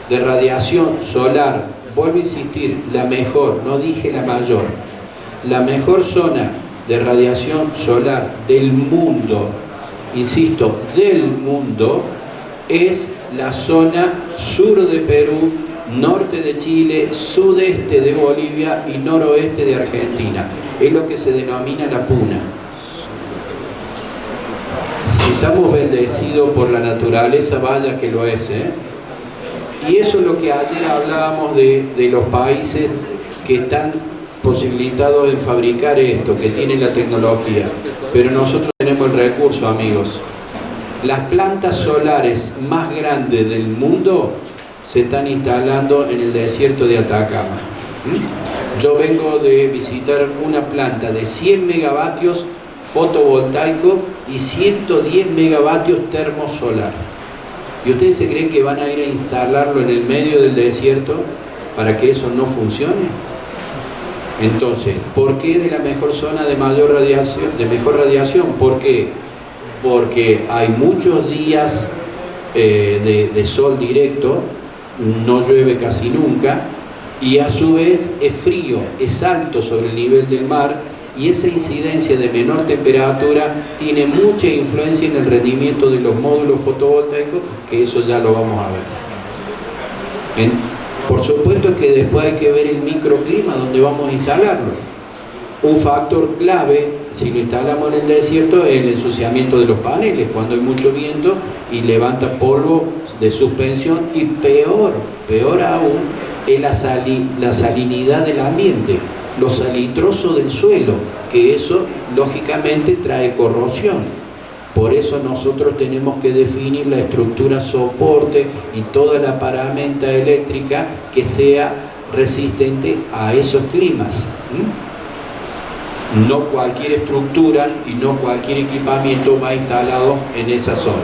de radiación solar, vuelvo a insistir, la mejor, no dije la mayor, la mejor zona de radiación solar del mundo, insisto, del mundo, es la zona sur de Perú, norte de Chile, sudeste de Bolivia y noroeste de Argentina. Es lo que se denomina la Puna. Si estamos bendecidos por la naturaleza, vaya que lo es, ¿eh? Y eso es lo que ayer hablábamos de los países que están posibilitados en fabricar esto, que tienen la tecnología, pero nosotros tenemos el recurso, amigos. Las plantas solares más grandes del mundo se están instalando en el desierto de Atacama. Yo vengo de visitar una planta de 100 megavatios fotovoltaico y 110 megavatios termosolar. ¿Y ustedes se creen que van a ir a instalarlo en el medio del desierto para que eso no funcione? Entonces, ¿por qué de la mejor zona de mayor radiación, de mejor radiación? ¿Por qué? Porque hay muchos días de sol directo, no llueve casi nunca, y a su vez es frío, es alto sobre el nivel del mar, y esa incidencia de menor temperatura tiene mucha influencia en el rendimiento de los módulos fotovoltaicos, que eso ya lo vamos a ver. Por supuesto que después hay que ver el microclima donde vamos a instalarlo. Un factor clave, si lo instalamos en el desierto, es el ensuciamiento de los paneles, cuando hay mucho viento y levanta polvo de suspensión, y peor aún, es la salinidad del ambiente, lo salitroso del suelo, que eso lógicamente trae corrosión. Por eso nosotros tenemos que definir la estructura soporte y toda la paramenta eléctrica que sea resistente a esos climas. No cualquier estructura y no cualquier equipamiento va instalado en esa zona.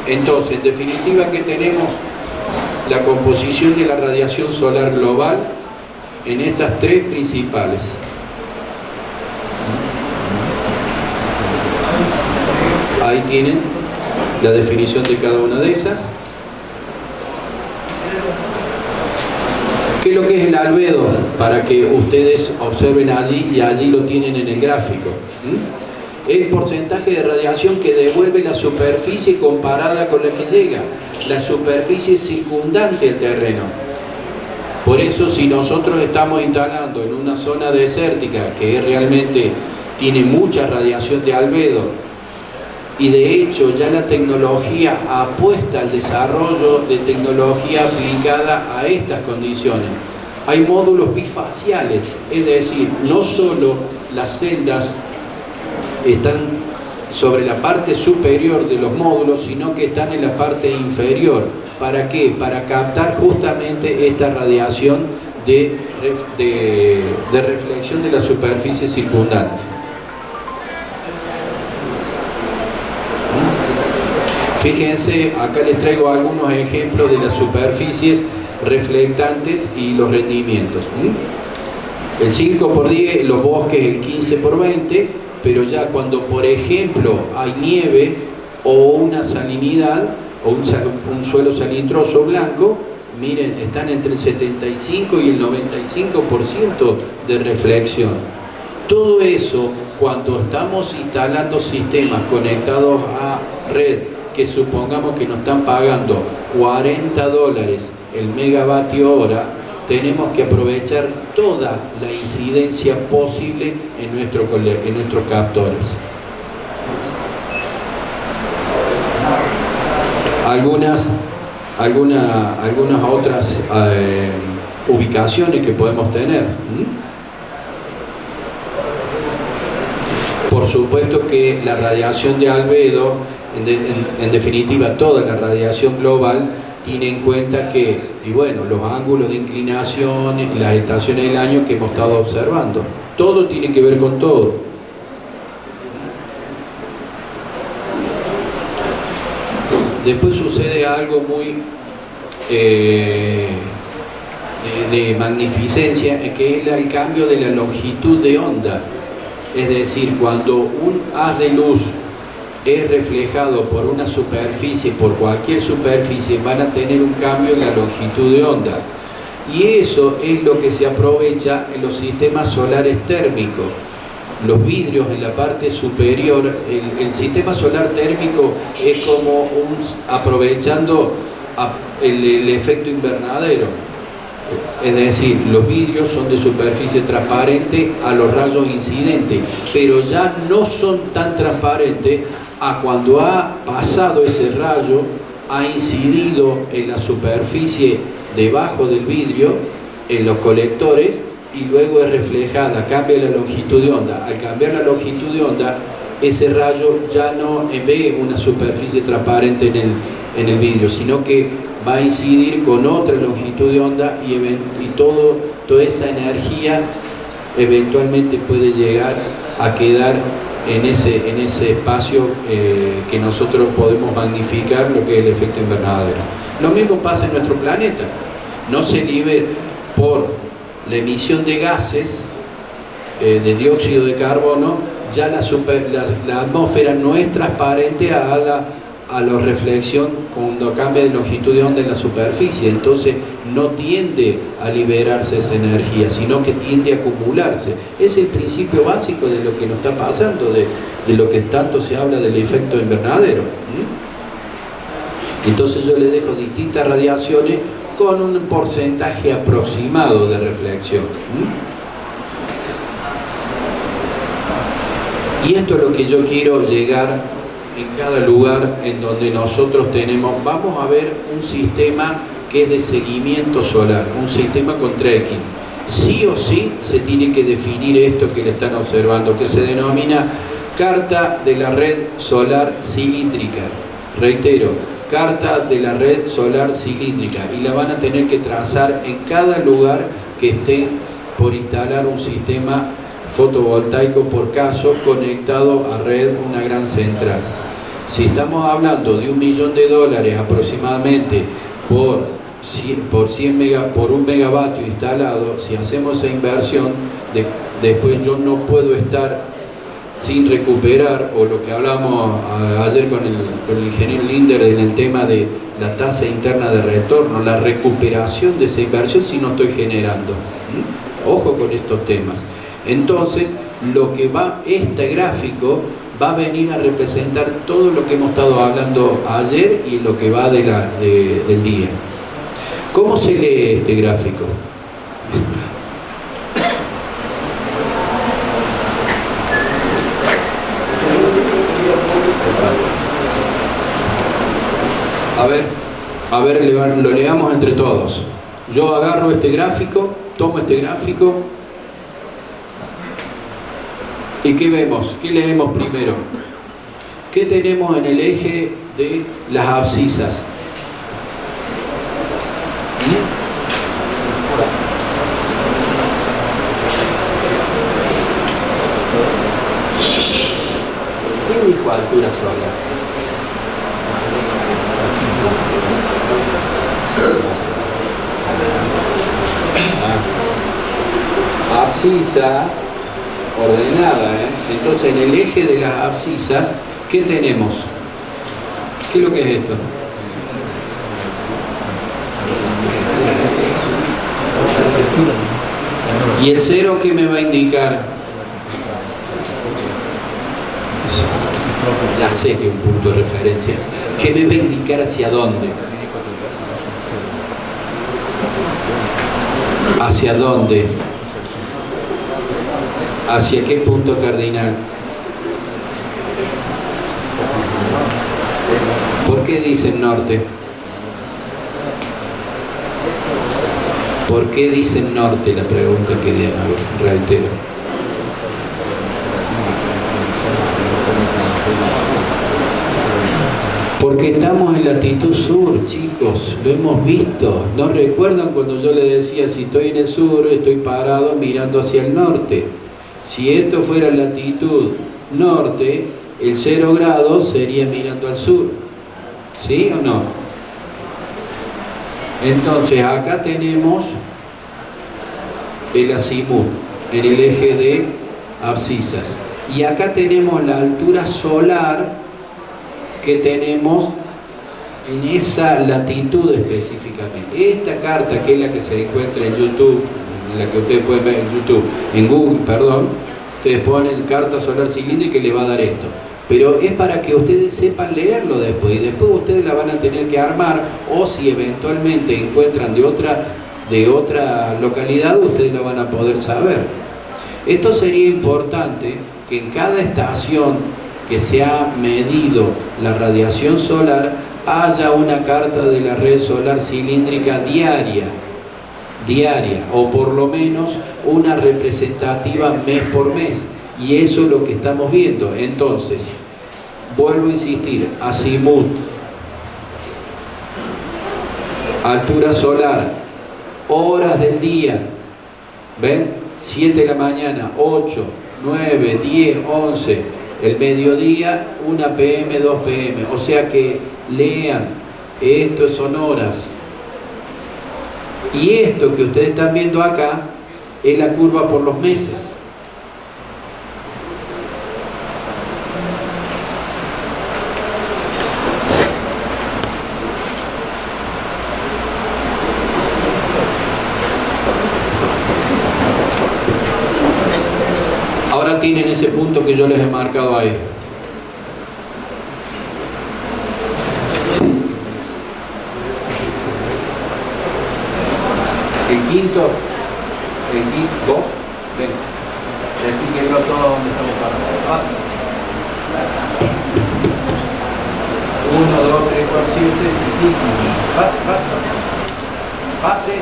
Entonces, en definitiva, que tenemos la composición de la radiación solar global en estas tres principales. Ahí tienen la definición de cada una de esas. ¿Qué es lo que es el albedo? Para que ustedes observen allí, y allí lo tienen en el gráfico. El porcentaje de radiación que devuelve la superficie comparada con la que llega, la superficie circundante al terreno. Por eso, si nosotros estamos instalando en una zona desértica que realmente tiene mucha radiación de albedo, y de hecho ya la tecnología apuesta al desarrollo de tecnología aplicada a estas condiciones. Hay módulos bifaciales, es decir, no solo las celdas están sobre la parte superior de los módulos, sino que están en la parte inferior. ¿Para qué? Para captar justamente esta radiación de reflexión de la superficie circundante. Fíjense, acá les traigo algunos ejemplos de las superficies reflectantes y los rendimientos. El 5×10, los bosques el 15×20, pero ya cuando por ejemplo hay nieve o una salinidad o un suelo salitroso blanco, miren, están entre el 75 y el 95% de reflexión. Todo eso, cuando estamos instalando sistemas conectados a red, que supongamos que nos están pagando $40 el megavatio hora, tenemos que aprovechar toda la incidencia posible en nuestros captores. Algunas otras ubicaciones que podemos tener. Por supuesto que la radiación de albedo, en definitiva toda la radiación global, tiene en cuenta que, y bueno, los ángulos de inclinación, las estaciones del año que hemos estado observando, todo tiene que ver con todo. Después sucede algo muy de magnificencia, que es el cambio de la longitud de onda. Es decir, cuando un haz de luz es reflejado por una superficie, por cualquier superficie, van a tener un cambio en la longitud de onda. Y eso es lo que se aprovecha en los sistemas solares térmicos. Los vidrios en la parte superior, el sistema solar térmico es como aprovechando el efecto invernadero. Es decir, los vidrios son de superficie transparente a los rayos incidentes, pero ya no son tan transparentes a cuando ha pasado ese rayo, ha incidido en la superficie debajo del vidrio, en los colectores, y luego es reflejada, cambia la longitud de onda. Al cambiar la longitud de onda, ese rayo ya no ve una superficie transparente en el vidrio, sino que va a incidir con otra longitud de onda y toda esa energía eventualmente puede llegar a quedar en ese espacio que nosotros podemos magnificar, lo que es el efecto invernadero. Lo mismo pasa en nuestro planeta. No se libera por la emisión de gases, de dióxido de carbono, ya la atmósfera no es transparente a la reflexión cuando cambia de longitud de onda en la superficie. Entonces no tiende a liberarse esa energía, sino que tiende a acumularse. Es el principio básico de lo que nos está pasando, de lo que tanto se habla del efecto invernadero. Entonces yo les dejo distintas radiaciones con un porcentaje aproximado de reflexión. Y esto es lo que yo quiero llegar en cada lugar en donde nosotros vamos a ver un sistema que es de seguimiento solar, un sistema con tracking. Sí o sí se tiene que definir esto que le están observando, que se denomina Carta de la Red Solar Cilíndrica. Reitero, Carta de la Red Solar Cilíndrica, y la van a tener que trazar en cada lugar que esté por instalar un sistema fotovoltaico por caso por a red, una gran central. Si estamos hablando de $1 millón aproximadamente por un megavatio instalado, si hacemos esa inversión, después yo no puedo estar sin recuperar, o lo que hablamos ayer con el ingeniero Linder en el tema de la tasa interna de retorno, la recuperación de esa inversión si no estoy generando. Ojo con estos temas. Entonces, este gráfico va a venir a representar todo lo que hemos estado hablando ayer y lo que va del día. ¿Cómo se lee este gráfico? A ver, lo leamos entre todos. Yo agarro este gráfico, tomo este gráfico. ¿Y qué vemos? ¿Qué leemos primero? ¿Qué tenemos en el eje de las abscisas? ¿Quién dijo altura solar? Abscisas ordenada, ¿eh? Entonces en el eje de las abscisas, ¿qué tenemos? ¿Qué es lo que es esto? ¿Y el cero qué me va a indicar? La C, que es un punto de referencia. ¿Qué me va a indicar hacia dónde? ¿Hacia dónde? ¿Hacia qué punto cardinal? ¿Por qué dicen norte? ¿Por qué dicen norte? La pregunta que reitero. Porque estamos en latitud sur, chicos, lo hemos visto. ¿No recuerdan cuando yo les decía, si estoy en el sur, estoy parado mirando hacia el norte? Si esto fuera latitud norte, el 0 grados sería mirando al sur. ¿Sí o no? Entonces acá tenemos el azimut en el eje de abscisas. Y acá tenemos la altura solar que tenemos en esa latitud específicamente. Esta carta, que es la que se encuentra en YouTube, la que ustedes pueden ver en YouTube, en Google, perdón, ustedes ponen carta solar cilíndrica y le va a dar esto. Pero es para que ustedes sepan leerlo después, y después ustedes la van a tener que armar, o si eventualmente encuentran de otra localidad, ustedes la van a poder saber. Esto sería importante que en cada estación que se ha medido la radiación solar haya una carta de la red solar cilíndrica diaria, o por lo menos una representativa mes por mes, y eso es lo que estamos viendo. Entonces, vuelvo a insistir, azimut, altura solar, horas del día, ¿ven? 7 de la mañana, 8, 9, 10, 11, el mediodía, 1 PM, 2 PM, o sea que lean, esto son horas. Y esto que ustedes están viendo acá es la curva por los meses. Ahora tienen ese punto que yo les he marcado ahí. El quinto, vos, ven, explíquenlo todo donde estamos parados. Pasa. 1, 2, 3, 4, 7, pase,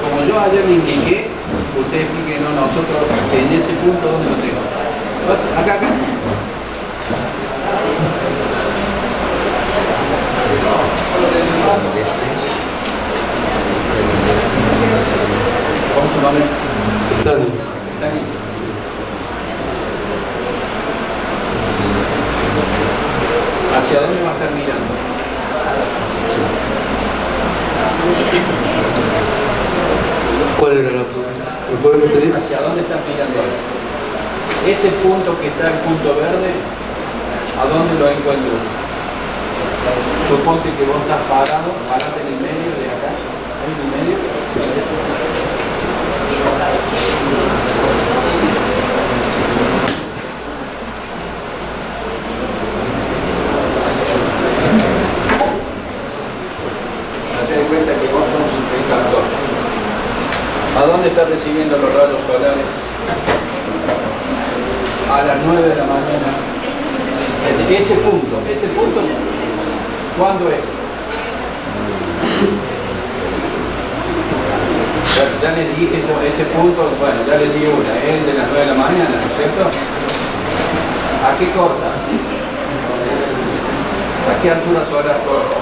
como yo ayer le indiqué, ustedes explíquenlo nosotros en ese punto donde lo tengo. Acá. ¿Cómo su nombre? Stanley. ¿Hacia dónde va a estar mirando? ¿Cuál era la pregunta? ¿Me pueden repetir? ¿Hacia dónde estás mirando ahora? Ese punto que está el punto verde, ¿a dónde lo encuentro? Suponte que vos estás parado, parate en el medio de acá, ahí en el medio. Date de cuenta que vos sos el captor. ¿A dónde estás recibiendo los rayos solares? A las 9 de la mañana. Ese punto ¿Cuándo es? Ya les dije yo ese punto, bueno, ya les di una, el de las 9 de la mañana, ¿no es cierto? ¿A qué corta? ¿A qué altura solar corta?